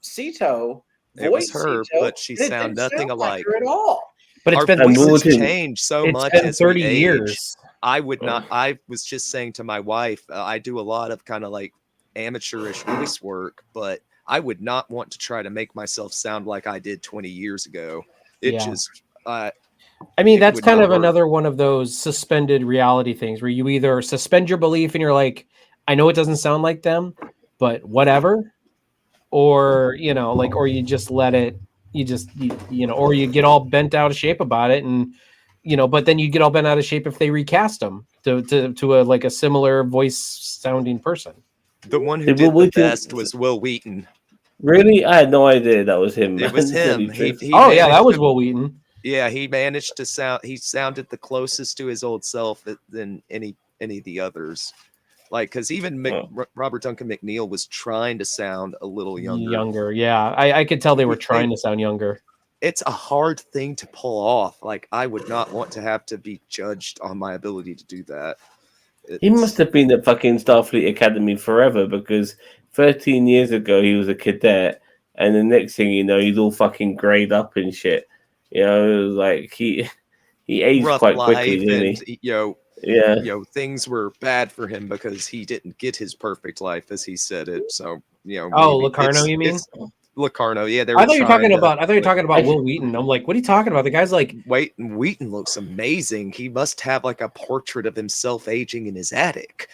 Sito. It was her, Sito, but she sounded nothing alike her at all. But it's Our been voices changed so much. It's been as 30 we age. years. I would not. I was just saying to my wife, I do a lot of kind of like amateurish voice work, but I would not want to try to make myself sound like I did 20 years ago. I mean, that's kind of another one of those suspended reality things where you either suspend your belief and you're like, I know it doesn't sound like them, but whatever. Or, or you just let it, you know, or you get all bent out of shape about it, and you know, but then you get all bent out of shape if they recast him to a like a similar voice sounding person. The one who Did did Will the Wheaton- best was Will Wheaton. Really? I had no idea that was him. It was man, to him. be He, truth. he Oh yeah, that managed was to- Will Wheaton. Yeah, he managed to sound. He sounded the closest to his old self than any of the others. Like, because even Robert Duncan McNeil was trying to sound a little younger. Yeah, I could tell they were trying to sound younger. It's a hard thing to pull off. Like, I would not want to have to be judged on my ability to do that. He must have been at fucking Starfleet Academy forever, because 13 years ago he was a cadet, and the next thing you know, he's all fucking grayed up and shit. You know, it was like he aged rough quite life, quickly, didn't he? and yeah, things were bad for him because he didn't get his perfect life, as he said it. So Oh, maybe Locarno, you mean? Locarno? Yeah, I thought you were talking about. I thought you were like, talking about Will Wheaton. I'm like, what are you talking about? The guy's like, Wheaton looks amazing. He must have like a portrait of himself aging in his attic.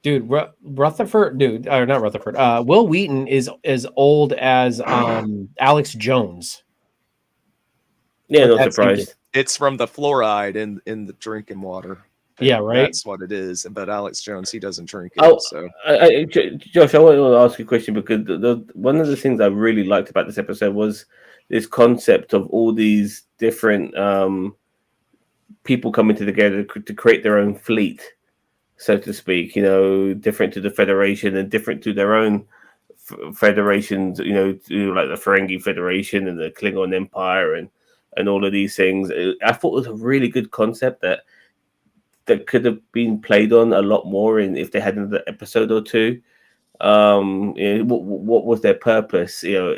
dude, Rutherford, dude, or not Rutherford. Will Wheaton is as old as Alex Jones. Yeah, But not that's surprised. It's from the fluoride in the drinking water. Yeah, right. That's what it is. But Alex Jones, he doesn't drink it. Oh, So Josh, I want to ask you a question, because one of the things I really liked about this episode was this concept of all these different people coming together to create their own fleet, so to speak. You know, different to the Federation and different to their own federations. You know, to like the Ferengi Federation and the Klingon Empire and all of these things. I thought it was a really good concept that could have been played on a lot more if they had another episode or two. What was their purpose? You know,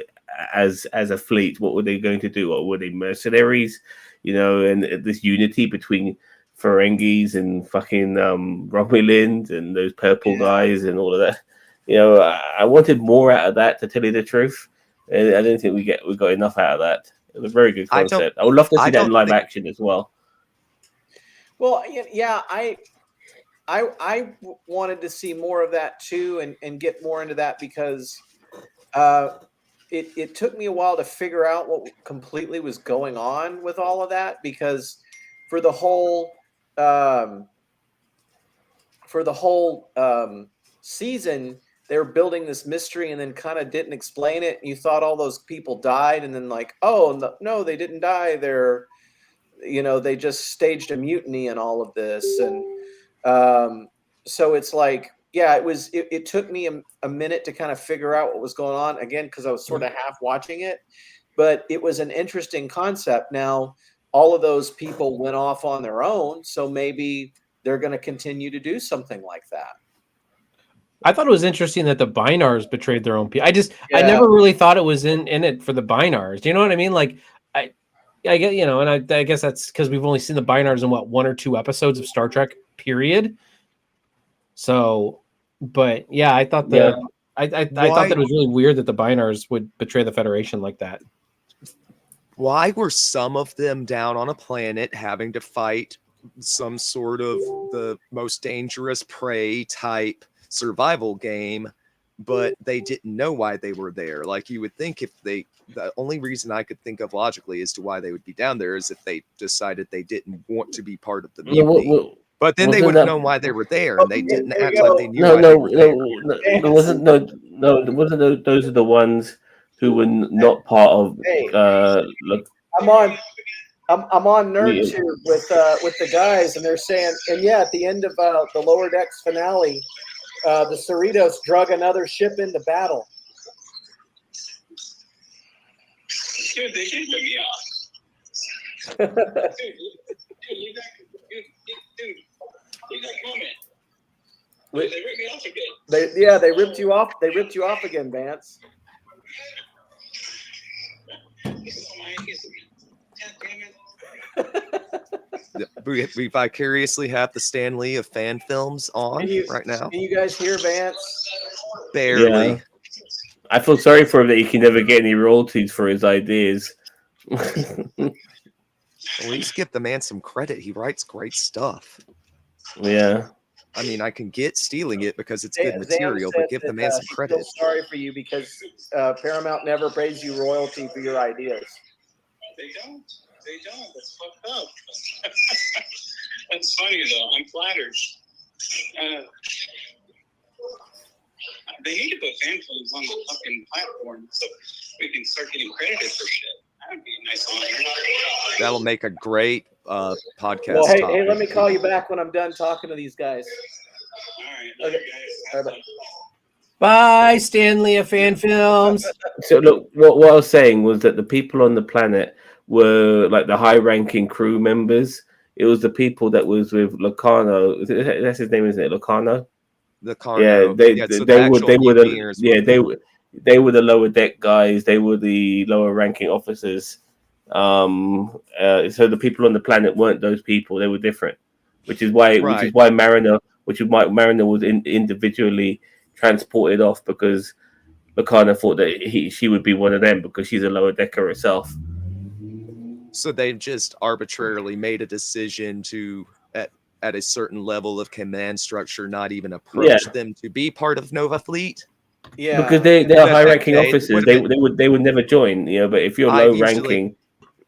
as a fleet, what were they going to do? Or were they mercenaries? You know, and this unity between Ferengis and fucking Romulans and those purple guys and all of that. You know, I wanted more out of that, to tell you the truth. And I don't think we got enough out of that. It was a very good concept. I would love to see that in live action as well. Well, yeah, I wanted to see more of that too, and get more into that, because it took me a while to figure out what completely was going on with all of that, because for the whole season, they were building this mystery and then kind of didn't explain it. And you thought all those people died, and then like, oh no, they didn't die. They just staged a mutiny and all of this. And so it's like, yeah, it took me a minute to kind of figure out what was going on, again, because I was sort of half watching it, but it was an interesting concept. Now, all of those people went off on their own, so maybe they're going to continue to do something like that. I thought it was interesting that the Binars betrayed their own people. I never really thought it was in it for the Binars. Do you know what I mean? Like, I get, and I guess that's because we've only seen the Binars in one or two episodes of Star Trek, period. So, but yeah, I thought I thought that it was really weird that the Binars would betray the Federation like that. Why were some of them down on a planet having to fight some sort of the most dangerous prey type survival game, but they didn't know why they were there? Like, you would think the only reason I could think of logically as to why they would be down there is if they decided they didn't want to be part of the mutiny. But then they would have known why they were there, and they didn't act like they knew why they were there. There wasn't those are the ones who were not part of. I'm on NerdTube with the guys, and they're saying, and yeah, at the end of the Lower Decks finale, the Cerritos drug another ship into battle. Dude, they can put me off. Dude, leave that comment. They ripped me off again. They ripped you off. They ripped you off again, Vance. We vicariously have the Stan Lee of fan films on right now. Can you guys hear Vance? Barely. Yeah. I feel sorry for him that he can never get any royalties for his ideas. At least give the man some credit. He writes great stuff. Yeah. I mean, I can get stealing it because it's Zam good material, but give the man some he credit. feels sorry for you because Paramount never pays you royalty for your ideas. They don't. That's fucked up. That's funny though. I'm flattered. They need to put fan films on the fucking platform so we can start getting credited for shit. That would be a nice honor. That'll make a great podcast. Well, hey, topic. let me call you back when I'm done talking to these guys. All right. Okay. Guys. Bye-bye. Bye, Stanley of Fan Films. So look, what I was saying was that the people on the planet were like the high-ranking crew members. It was the people that was with Locarno. That's his name, isn't it? Locarno. The Carno. So they were they were the lower deck guys. They were the lower ranking officers. So the people on the planet weren't those people. They were different, which is why Mariner was individually transported off, because Locarno thought that she would be one of them because she's a lower decker herself. So they just arbitrarily made a decision to, at a certain level of command structure, not even approach them to be part of Nova Fleet. Yeah, because they are high-ranking okay. officers. They would never join. But if you're low-ranking,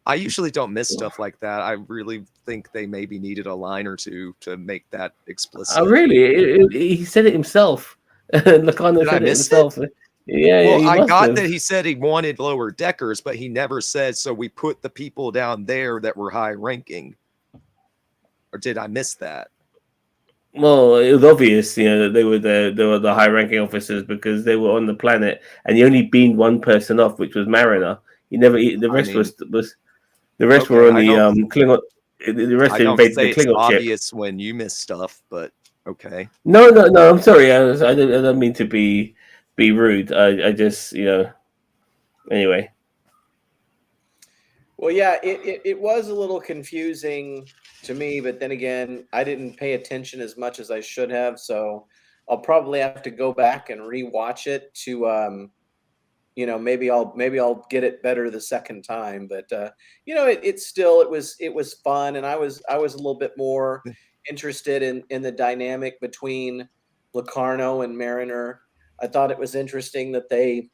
I usually don't miss stuff like that. I really think they maybe needed a line or two to make that explicit. Oh, really? He said it himself. Locarno said it himself. Yeah, well, I got have. that he said he wanted lower deckers, but he never said, so we put the people down there that were high ranking. Or did I miss that? Well, it was obvious, that they were the high ranking officers because they were on the planet, and he only beamed one person off, which was Mariner. The rest were on the Klingon. The rest I don't invaded say the Klingon it's ship. obvious when you miss stuff, but okay. No. I'm sorry. I don't mean to be rude. I just anyway. Well, yeah, it was a little confusing to me, but then again, I didn't pay attention as much as I should have, so I'll probably have to go back and rewatch it to maybe I'll get it better the second time. But it was fun, and I was a little bit more interested in the dynamic between Locarno and Mariner. I thought it was interesting that they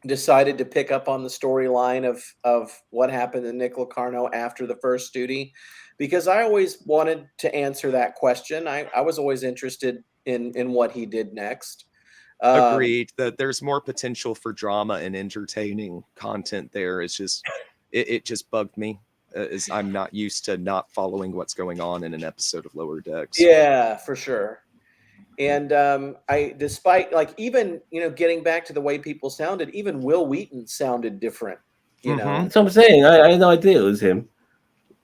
decided to pick up on the storyline of what happened to Nick Locarno after the first duty, because I always wanted to answer that question. I was always interested in what he did next. Agreed that there's more potential for drama and entertaining content there. It's just it just bugged me, as I'm not used to not following what's going on in an episode of Lower Decks. Yeah, for sure. And despite even getting back to the way people sounded, even Will Wheaton sounded different. That's what I'm saying. I had no idea it was him.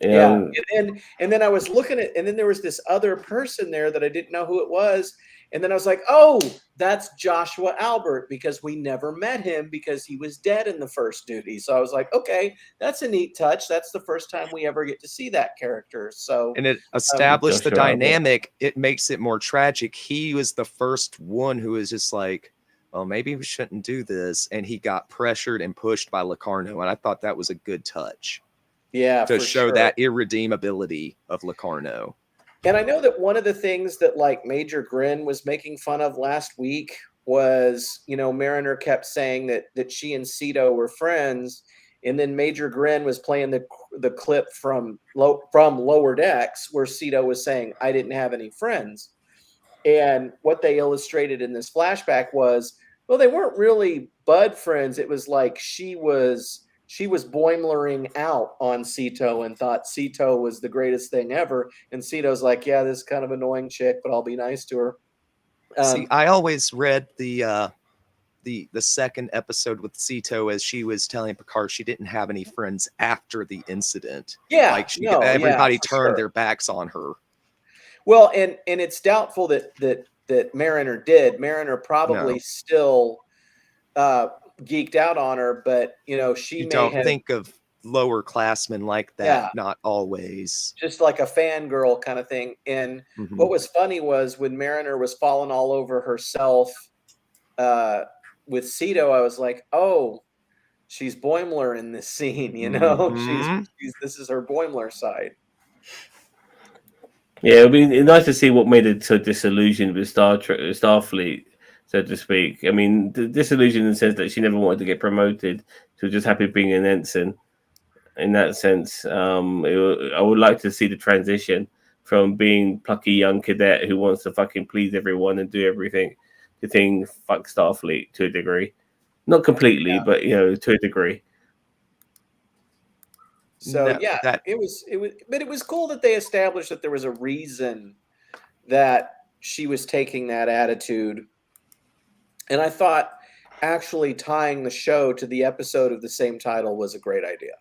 Yeah, and then I was looking at, and then there was this other person there that I didn't know who it was, and then I was like, oh, that's Joshua Albert, because we never met him because he was dead in the first duty. So I was like, okay, that's a neat touch. That's the first time we ever get to see that character. So and it established the dynamic. It makes it more tragic. He was the first one who was just like, well, maybe we shouldn't do this, and he got pressured and pushed by Locarno, and I thought that was a good touch. Yeah, to show that irredeemability of Locarno. And I know that one of the things that Major Grin was making fun of last week was, Mariner kept saying that she and Cito were friends, and then Major Grin was playing the clip from Lower Decks where Cito was saying, I didn't have any friends. And what they illustrated in this flashback was, well, they weren't really bud friends. It was like she was Boimlering out on Cito and thought Cito was the greatest thing ever. And Cito's like, yeah, this is kind of annoying chick, but I'll be nice to her. See, I always read the second episode with Cito as she was telling Picard she didn't have any friends after the incident. Yeah, everybody turned their backs on her. Well, and it's doubtful that Mariner did. Mariner probably still geeked out on her, but she don't think of lower classmen like that. Not always, just like a fangirl kind of thing. And what was funny was when Mariner was falling all over herself with Cito, I was like, oh, she's Boimler in this scene. She's this is her Boimler side. Yeah, it'd be nice to see what made it so disillusioned with Starfleet, so to speak. I mean, disillusioned in the sense that she never wanted to get promoted. She was just happy being an ensign. In that sense, I would like to see the transition from being plucky young cadet who wants to fucking please everyone and do everything to thing fuck Starfleet to a degree. Not completely, but to a degree. So No, yeah, that but it was cool that they established that there was a reason that she was taking that attitude. And I thought actually tying the show to the episode of the same title was a great idea.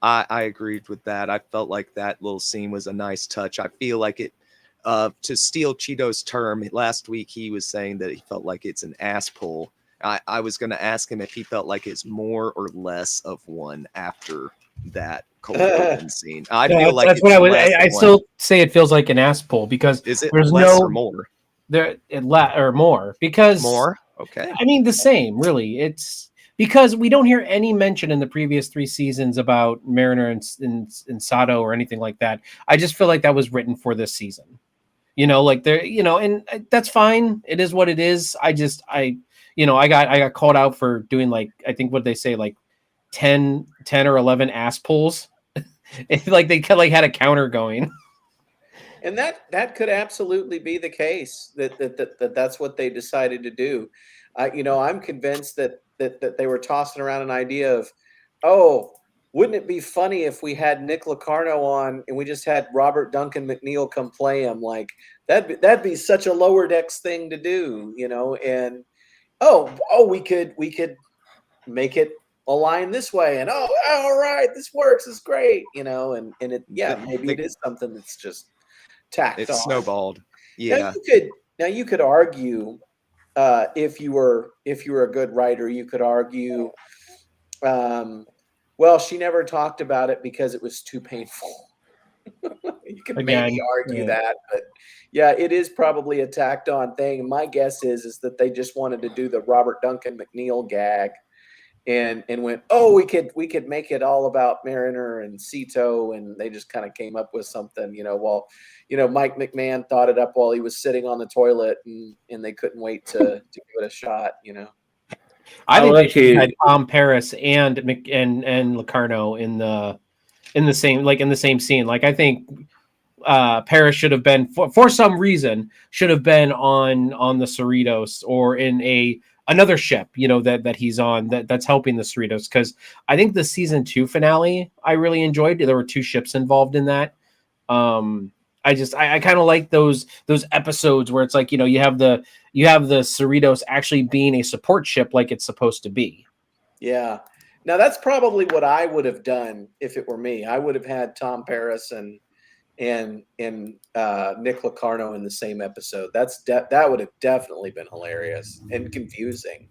I agreed with that. I felt like that little scene was a nice touch. I feel like it, to steal Cheeto's term, last week he was saying that he felt like it's an ass pull. I was going to ask him if he felt like it's more or less of one after that cold open scene. I Yeah, feel like that's it's what I would. less I of one. still say it feels like an ass pull because Is it there's less or no more? or more because More? Okay. I mean the same. Really, it's because we don't hear any mention in the previous 3 seasons about Mariner and Sato or anything like that. I just feel like that was written for this season. Like there, and that's fine. It is what it is. I got called out for doing like I think what they say like 10 or 11 ass pulls. Like they had a counter going. And that could absolutely be the case that's what they decided to do. I'm convinced that they were tossing around an idea of, oh, wouldn't it be funny if we had Nick Locarno on and we just had Robert Duncan McNeil come play him? Like that'd be such a lower decks thing to do, and we could make it align this way, and all right, this works, it's great, and maybe it is something that's just tacked It's on. snowballed. Now Yeah. you could argue, if you were a good writer, you could argue, well, she never talked about it because it was too painful. You could maybe argue that, but yeah, it is probably a tacked on thing. My guess is that they just wanted to do the Robert Duncan McNeil gag and went, oh, we could make it all about Mariner and Sito, and they just kind of came up with something, Mike McMahon thought it up while he was sitting on the toilet, and they couldn't wait to give it a shot, I think they should have had Tom Paris and Locarno in the same scene. Like I think Paris should have been for some reason should have been on the Cerritos or in another ship, that he's on that's helping the Cerritos, because I think the season 2 finale I really enjoyed. There were 2 ships involved in that. I kind of like those episodes where it's like, you have the Cerritos actually being a support ship like it's supposed to be. Yeah. Now that's probably what I would have done if it were me. I would have had Tom Paris and Nick Locarno in the same episode. That would have definitely been hilarious and confusing.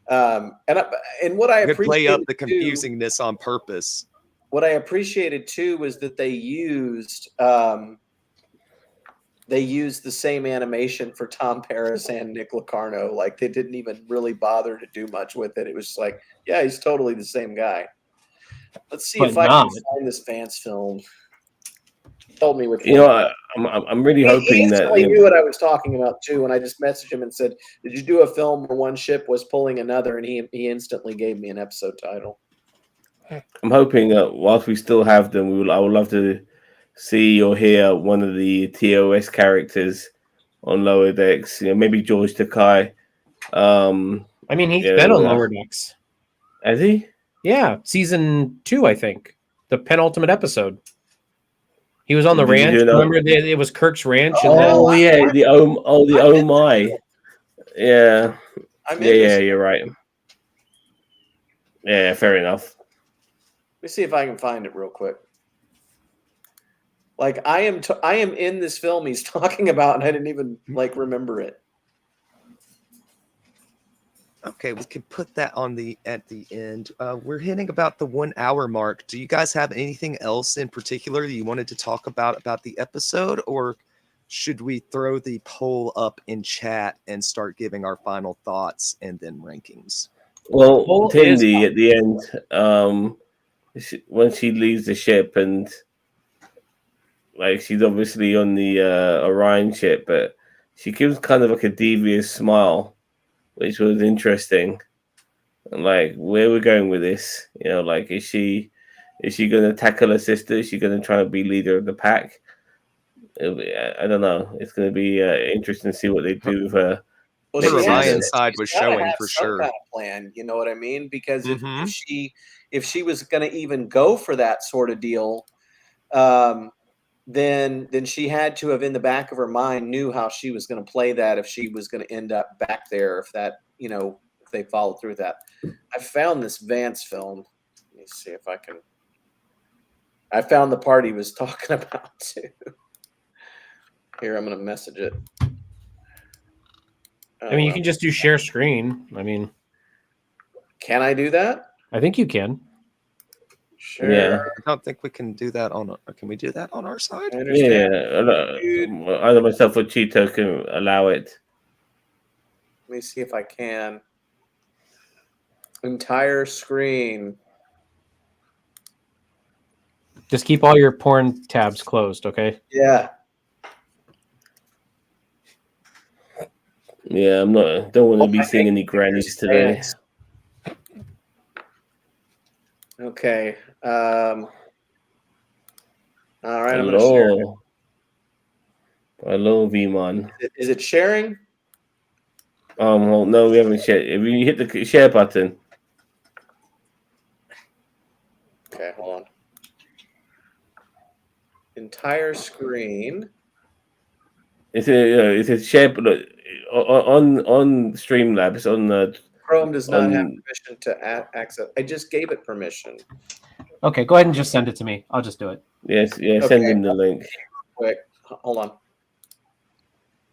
And what I Could play up appreciated the confusingness on purpose. What I appreciated too was that they used the same animation for Tom Paris and Nick Locarno. Like they didn't even really bother to do much with it. It was like, yeah, he's totally the same guy. Let's see if I can find this Vance film. Told me what I'm really hoping that he knew what I was talking about too. And I just messaged him and said, "Did you do a film where one ship was pulling another?" And he instantly gave me an episode title. I'm hoping that whilst we still have them, I would love to see or hear one of the TOS characters on Lower Decks. Maybe George Takei. I mean, he's been on Lower Decks. Has he? Yeah, season 2, I think, the penultimate episode. He was on the ranch. Remember, it was Kirk's ranch. Oh yeah, the my. Yeah, you're right. Yeah, fair enough. Let me see if I can find it real quick. Like I am in this film he's talking about, and I didn't even remember it. Okay, we can put that at the end. We're hitting about the 1 hour mark. Do you guys have anything else in particular that you wanted to talk about the episode, or should we throw the poll up in chat and start giving our final thoughts and then rankings? Well, Tindy at the end, when she leaves the ship and like she's obviously on the Orion ship, but she gives kind of like a devious smile, which was interesting. And like, where we're going with this, like, is she going to tackle her sister? Is she going to try and be leader of the pack? I don't know. It's going to be interesting to see what they do with her. Well, Her she Orion has, side she's was gotta showing have for some sure. kind of plan. You know what I mean? Because Mhm. if she was going to even go for that sort of deal, then she had to have in the back of her mind knew how she was going to play that if she was going to end up back there. If that if they followed through with that. I found this Vance film. Let me see if I can. I found the part he was talking about too. Here, I'm going to message it. I mean, you can just do share screen. I mean, Can I do that? I think you can. Sure. Yeah. I don't think we can do that on. Can we do that on our side? I understand. Either myself or Cheeto can allow it. Let me see if I can. Entire screen. Just keep all your porn tabs closed, okay? Yeah. Yeah, don't want to be I seeing think any grannies there's today. Vance. Okay. All right. I'm going to share. Hello, V-Man. Is it sharing? Well, no, we haven't shared. If you hit the share button. Okay, hold on. Entire screen. It's a share on Streamlabs on the. Chrome does not have permission to access. I just gave it permission. Okay, go ahead and just send it to me. I'll just do it. Yes, yeah. Okay. Send him the link. Quick, hold on.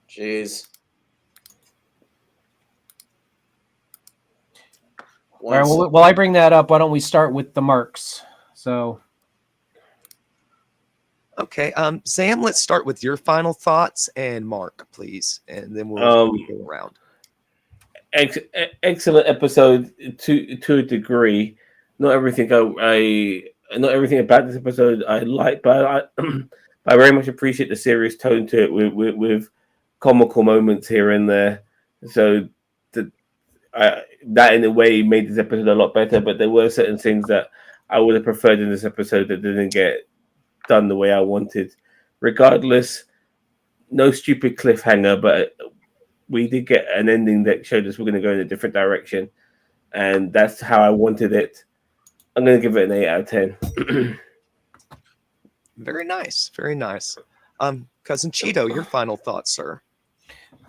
Jeez. All right, well, while I bring that up, why don't we start with the marks? So, Okay, Sam, let's start with your final thoughts and Mark, please, and then we'll go around. Excellent episode to a degree. Not everything not everything about this episode I like, but I very much appreciate the serious tone to it with comical moments here and there. So that in a way made this episode a lot better. But there were certain things that I would have preferred in this episode that didn't get done the way I wanted. Regardless, no stupid cliffhanger, but we did get an ending that showed us we're going to go in a different direction, and that's how I wanted it. I'm going to give it an 8 out of 10. Very nice, very nice. Cousin Cheeto, your final thoughts, sir.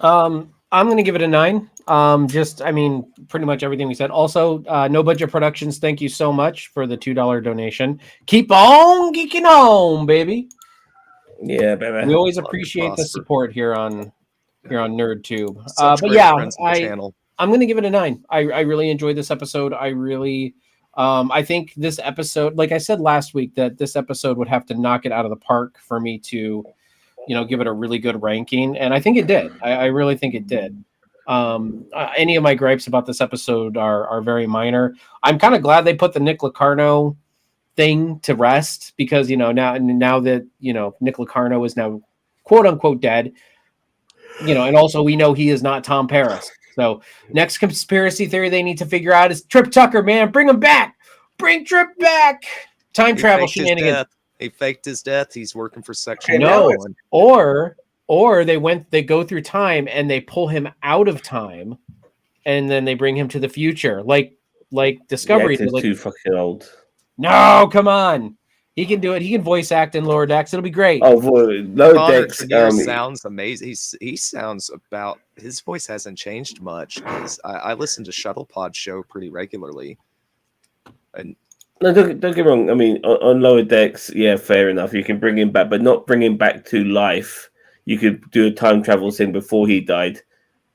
I'm going to give it a 9. I mean, pretty much everything we said. Also, No Budget Productions, thank you so much for the $2 donation. Keep on geeking on, baby. Yeah, baby. We always appreciate the support here on NerdTube. But yeah, I'm going to give it a 9. I really enjoyed this episode. I think this episode, like I said last week, that this episode would have to knock it out of the park for me to, give it a really good ranking. And I think it did. I really think it did. Any of my gripes about this episode are very minor. I'm kind of glad they put the Nick Locarno thing to rest because, now that, Nick Locarno is now quote unquote dead, and also we know he is not Tom Paris. So next conspiracy theory they need to figure out is Trip Tucker, man. Bring him back. Bring Trip back. Time travel shenanigans. He faked his death. He's working for Section 1. Or they go through time and they pull him out of time and then they bring him to the future. Like Discovery. He's too fucking old. No, come on. He can do it. He can voice act in Lower Decks. It'll be great. Oh, Lower Decks sounds amazing. He sounds about his voice hasn't changed much. I listen to Shuttle Pod show pretty regularly. And no, don't get me wrong. I mean, on Lower Decks, yeah, fair enough. You can bring him back, but not bring him back to life. You could do a time travel thing before he died.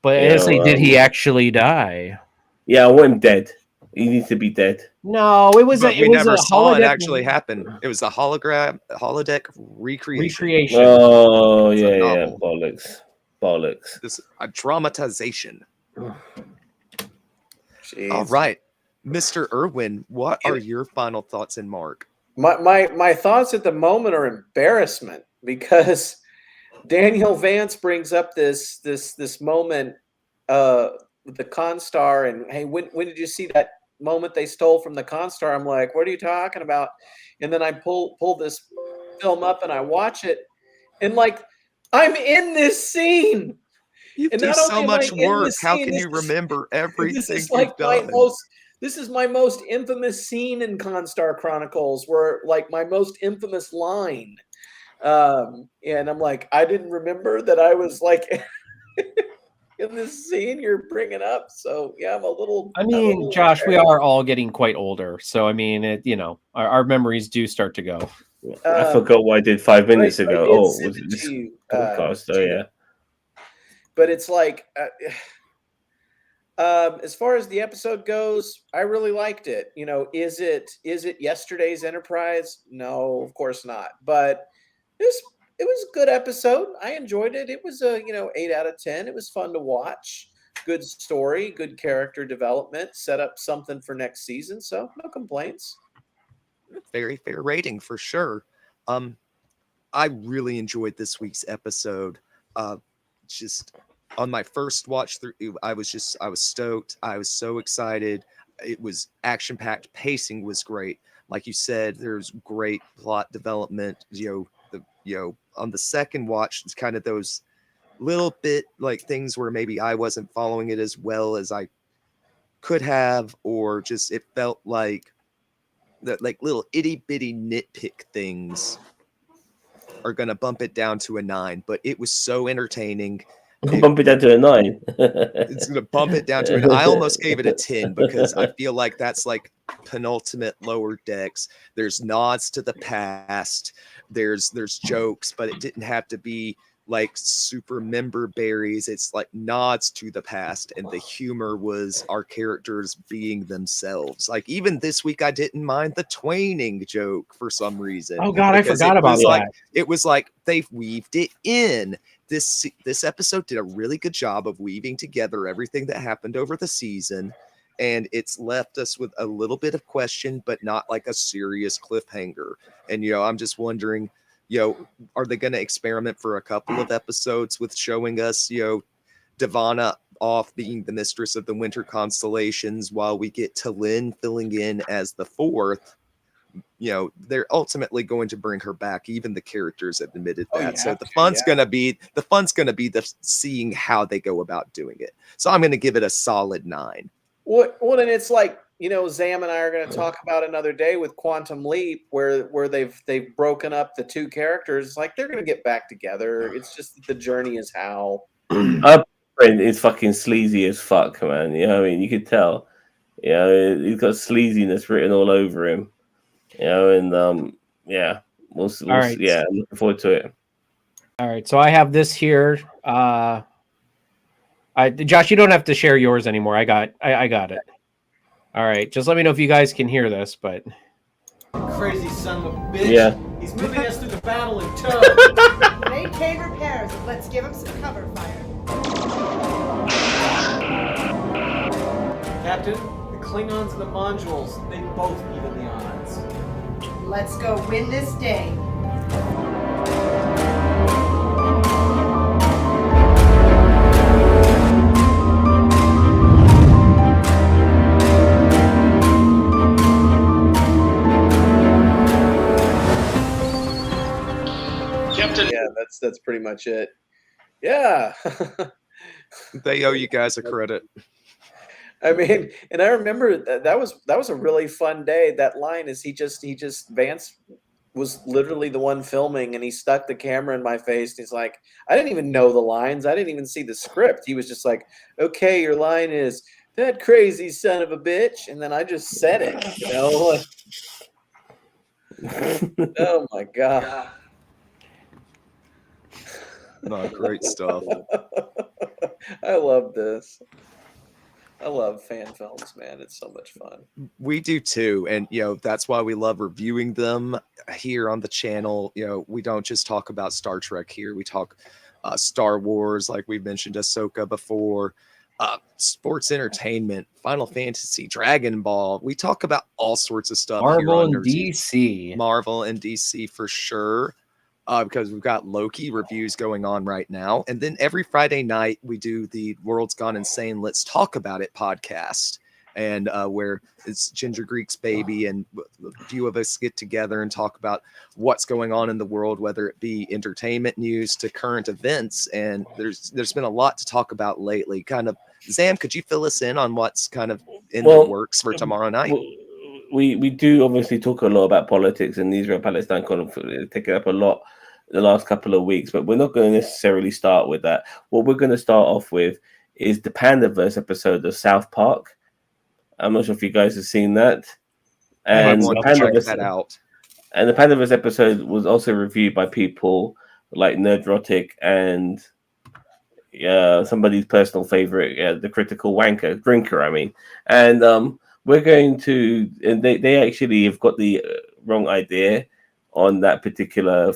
But did he actually die? Yeah, I want him dead. He needs to be dead. No, we never saw it actually happen. It was a holodeck recreation. Oh, yeah, bollocks. This a dramatization. Jeez. All right, Mr. Irwin, what are your final thoughts and Mark? My thoughts at the moment are embarrassment because Daniel Vance brings up this moment with the Constar, and hey, when did you see that moment they stole from the Constar? I'm like, what are you talking about? And then I pull this film up and I watch it, and like, I'm in this scene. You And do not so only am I much in work. this How scene, can you remember this everything is like you've done? this is my most infamous scene in Constar Chronicles, where like my most infamous line. And I'm like, I didn't remember that I was like in this scene you're bringing up. So yeah, I'm a little. I mean, Josh, we are all getting quite older, so I mean, our memories do start to go. I forgot what I did 5 minutes I ago. did Oh, send was it it this to you, podcast? Oh, yeah. But it's like, as far as the episode goes, I really liked it. You know, is it yesterday's Enterprise? No, of course not. But it was a good episode. I enjoyed it. It was a 8 out of 10. It was fun to watch. Good story, good character development. Set up something for next season. So no complaints. Very fair rating for sure. I really enjoyed this week's episode. Just on my first watch through, I was stoked. I was so excited. It was action packed. Pacing was great. Like you said, there's great plot development. On the second watch, it's kind of those little bit like things where maybe I wasn't following it as well as I could have, or just it felt like that, like little itty bitty nitpick things are gonna bump it down to a 9. But it was so entertaining. Bump it down to a 9. It's gonna bump it down to an. I almost gave it a 10 because I feel like that's like penultimate lower decks. There's nods to the past. There's jokes, but it didn't have to be like super member berries. It's like nods to the past, and the humor was our characters being themselves. Like even this week, I didn't mind the twaining joke for some reason. Oh God, I forgot about that. Like, it was like they've weaved it in. This episode did a really good job of weaving together everything that happened over the season, and it's left us with a little bit of question, but not like a serious cliffhanger. And I'm just wondering, are they going to experiment for a couple of episodes with showing us, Devana off being the mistress of the winter constellations while we get T'Lyn filling in as the fourth? They're ultimately going to bring her back. Even the characters have admitted that. So the fun's gonna be the seeing how they go about doing it. So I'm gonna give it a solid 9. Well, and it's like, Zam and I are going to talk about another day with Quantum Leap, where they've broken up the two characters. It's like they're going to get back together. It's just that the journey is how. Our friend is fucking sleazy as fuck, man. You know what I mean? You could tell. He's got sleaziness written all over him. And yeah, we'll right. Yeah, I'm looking forward to it. All right, so I have this here. Josh, you don't have to share yours anymore. I got it. All right, just let me know if you guys can hear this. But crazy son of a bitch. Yeah. He's moving us through the battle in tow. Maintain repairs and let's give him some cover fire. Captain, the Klingons and the modules, they both even the odds. Let's go win this day. Captain. Yeah, that's pretty much it. Yeah. They owe you guys a credit. I mean, and I remember that was a really fun day. That line is he just Vance was literally the one filming, and he stuck the camera in my face. And he's like, I didn't even know the lines. I didn't even see the script. He was just like, okay, your line is that crazy son of a bitch. And then I just said it, Oh my God. No, great stuff. I love this. I love fan films, man. It's so much fun. We do too. And, that's why we love reviewing them here on the channel. We don't just talk about Star Trek here. We talk Star Wars, like we've mentioned Ahsoka before, sports entertainment, Final Fantasy, Dragon Ball. We talk about all sorts of stuff here Marvel on and Nerd Tube. DC. Marvel and DC for sure. because we've got Loki reviews going on right now. And then every Friday night, we do the World's Gone Insane Let's Talk About It podcast. And where it's Ginger Greek's baby, and a few of us get together and talk about what's going on in the world, whether it be entertainment news to current events. And there's been a lot to talk about lately. Kind of, Zam, could you fill us in on what's kind of in the works for tomorrow night? We do obviously talk a lot about politics, and Israel Palestine kind of taken up a lot the last couple of weeks, but we're not going to necessarily start with that. What we're going to start off with is the Pandaverse episode of South Park. I'm not sure if you guys have seen that. And I want to check that out. And the Pandaverse episode was also reviewed by people like Nerdrotic and somebody's personal favorite, the Critical Drinker, I mean. And we're going to, and they actually have got the wrong idea on that particular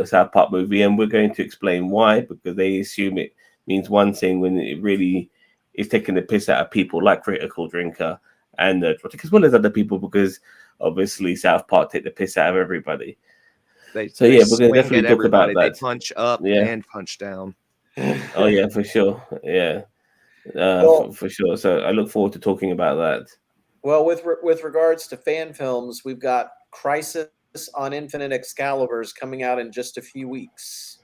South Park movie, and we're going to explain why, because they assume it means one thing when it really is taking the piss out of people like Critical Drinker and Nerdrotic, as well as other people, because obviously South Park take the piss out of everybody. They we're going to definitely talk about that. They punch up and punch down. Oh yeah, for sure. Yeah, for sure. So I look forward to talking about that. Well, with regards to fan films, we've got Crisis on Infinite Excaliburs coming out in just a few weeks.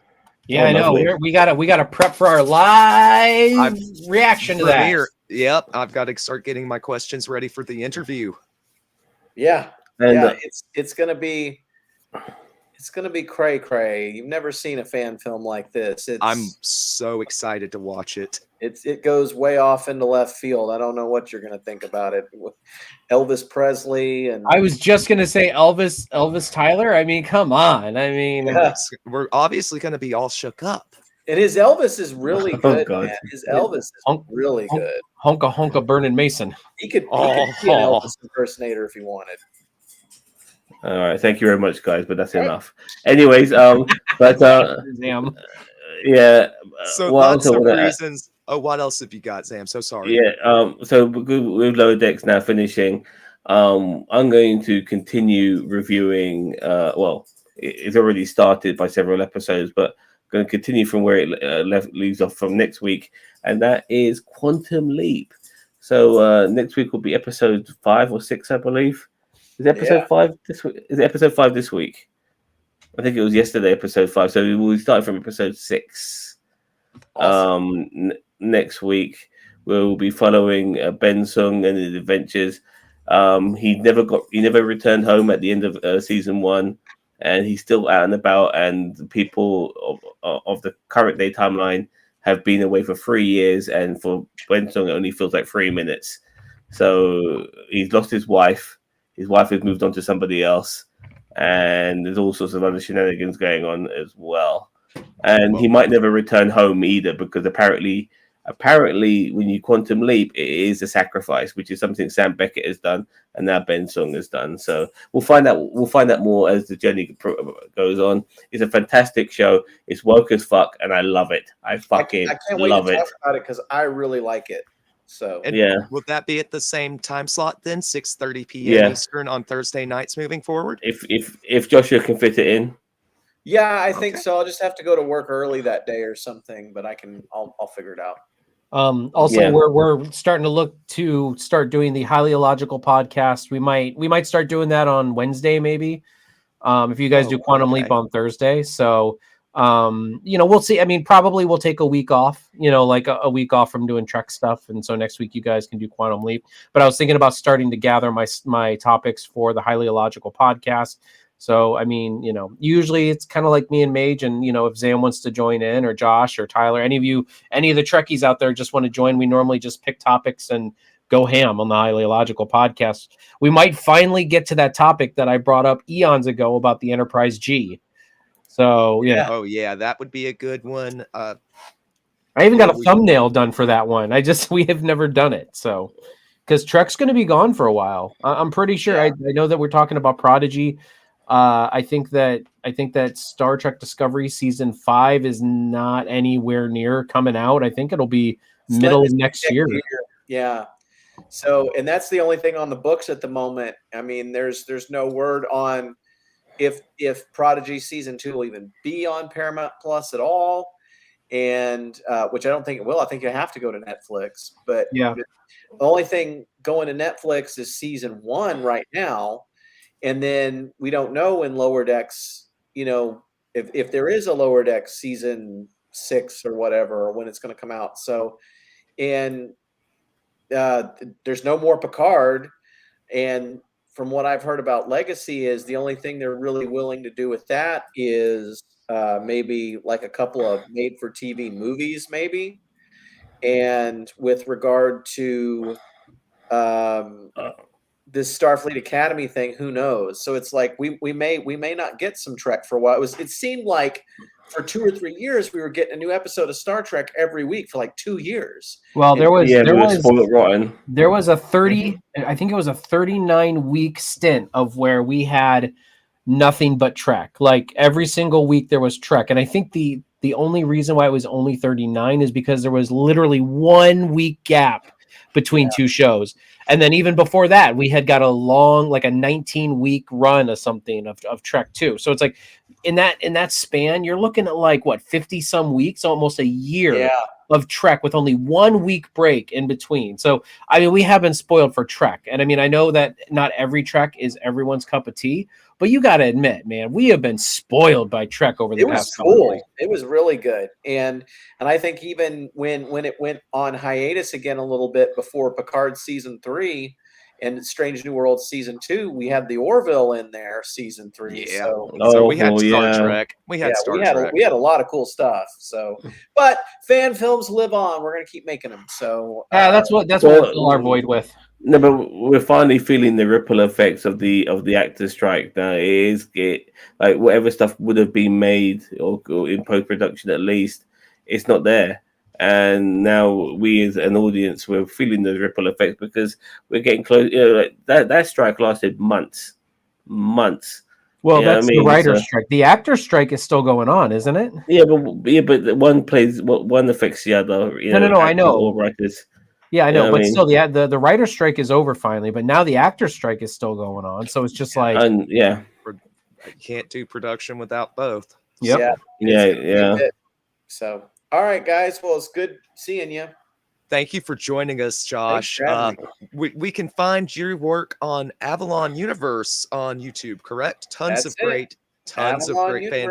Yeah, I know. We gotta prep for our live reaction to that. Yep, I've got to start getting my questions ready for the interview. Yeah, and, it's gonna be cray. You've never seen a fan film like this. I'm so excited to watch it. It goes way off into left field. I don't know what you're gonna think about it. With Elvis Presley and I was just gonna say Elvis Tyler. I mean, come on. I mean, we're obviously gonna be all shook up. And his Elvis is really good, man. His Elvis is really good. Honka Vernon Mason. He could be an Elvis impersonator if he wanted. All right, thank you very much, guys, but that's enough. Anyways, but yeah. So lots of reasons. Oh, what else have you got, Sam? So sorry. Yeah. So with Lower Decks now finishing, I'm going to continue reviewing. Well, it's already started by several episodes, but going to continue from where it leaves off from next week, and that is Quantum Leap. So next week will be episode 5 or 6, I believe. Is it episode 5 this week? Is it episode 5 this week? I think it was yesterday, episode 5. So we'll start from episode 6. Awesome. Next week we'll be following Ben Sung and his adventures. He never returned home at the end of season 1. And he's still out and about, and the people of the current day timeline have been away for 3 years, and for Wensong it only feels like 3 minutes. So he's lost his wife. His wife has moved on to somebody else, and there's all sorts of other shenanigans going on as well. And he might never return home either, because apparently when you quantum leap, it is a sacrifice, which is something Sam Beckett has done and now Ben Sung has done. So we'll find out more as the journey goes on. It's a fantastic show. It's woke as fuck, and I love it. I can't wait to talk about it because I really like it. So will that be at the same time slot then, 6:30 p.m. Eastern on Thursday nights moving forward? If Joshua can fit it in. Yeah, I think so. I'll just have to go to work early that day or something, but I'll figure it out. We're starting to look to start doing the Highly Illogical podcast. We might start doing that on Wednesday, maybe. If you guys do Quantum Leap on Thursday. So we'll see. I mean, probably we'll take a week off, like a week off from doing Trek stuff. And so next week you guys can do Quantum Leap. But I was thinking about starting to gather my topics for the Highly Illogical podcast. So, I mean, usually it's kind of like me and Mage, and, if Zam wants to join in, or Josh or Tyler, any of the Trekkies out there just want to join, we normally just pick topics and go ham on the Highly Illogical podcast. We might finally get to that topic that I brought up eons ago about the Enterprise G. So, yeah. Oh, yeah, that would be a good one. I even got a thumbnail done for that one. We have never done it. So, because Trek's going to be gone for a while. I'm pretty sure. Yeah. I know that we're talking about Prodigy. I think that Star Trek Discovery season 5 is not anywhere near coming out. I think it'll be middle of next year. Yeah. So, and that's the only thing on the books at the moment. I mean, there's no word on if Prodigy season 2 will even be on Paramount Plus at all, and which I don't think it will. I think you have to go to Netflix. But Yeah. the only thing going to Netflix is season 1 right now, and then we don't know when Lower Decks, if there is a Lower Decks season 6 or whatever, or when it's going to come out. So, and there's no more Picard, and from what I've heard about Legacy, is the only thing they're really willing to do with that is maybe like a couple of made-for-TV movies, maybe. And with regard to this Starfleet Academy thing, who knows? So it's like we may not get some Trek for a while. It seemed like for 2 or 3 years we were getting a new episode of Star Trek every week for like 2 years. Well, there was spoiled rotten. there was a 30, I think it was a 39-week stint of where we had nothing but Trek. Like every single week there was Trek, and I think the only reason why it was only 39 is because there was literally 1 week gap between two shows. And then even before that, we had got a long, like a 19-week run of something of Trek 2. So it's like in that span, you're looking at like what, 50 some weeks, almost a year of Trek with only 1 week break in between. So I mean, we have been spoiled for Trek. And I mean, I know that not every Trek is everyone's cup of tea, but you got to admit, man, we have been spoiled by Trek over the past couple of years. It was really good. And I think even when it went on hiatus again a little bit before Picard season 3 and Strange New World season 2, we had the Orville in there season 3. Yeah. So, So we had Star Trek. We had Star Trek. We had a lot of cool stuff. So, but fan films live on. We're gonna keep making them. So that's what we'll fill our void with. No, but we're finally feeling the ripple effects of the actor strike. Now like whatever stuff would have been made or in post production, at least it's not there. And now we as an audience, we're feeling the ripple effects because we're getting close. Like that strike lasted months. Well, that's the writer's strike. The actor strike is still going on, isn't it? Yeah, but one affects the other. No, I know. Or writers. Yeah, I know, but still, the writer's strike is over finally. But now the actor strike is still going on, so it's just like, you can't do production without both. Yep. Yeah. So, all right, guys. Well, it's good seeing you. Thank you for joining us, Josh. We can find your work on Avalon Universe on YouTube, correct? Tons of great fan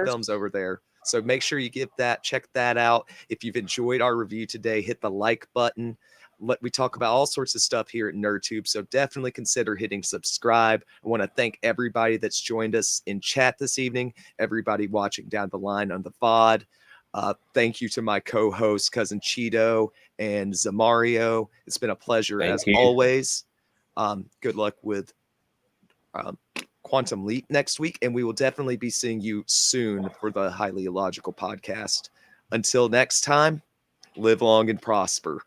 films over there. So make sure you check that out. If you've enjoyed our review today, hit the like button. We talk about all sorts of stuff here at NerdTube, so definitely consider hitting subscribe. I want to thank everybody that's joined us in chat this evening, everybody watching down the line on the VOD. Thank you to my co-hosts, Cousin Cheeto and Zamario. It's been a pleasure always. Good luck with Quantum Leap next week, and we will definitely be seeing you soon for the Highly Illogical podcast. Until next time, live long and prosper.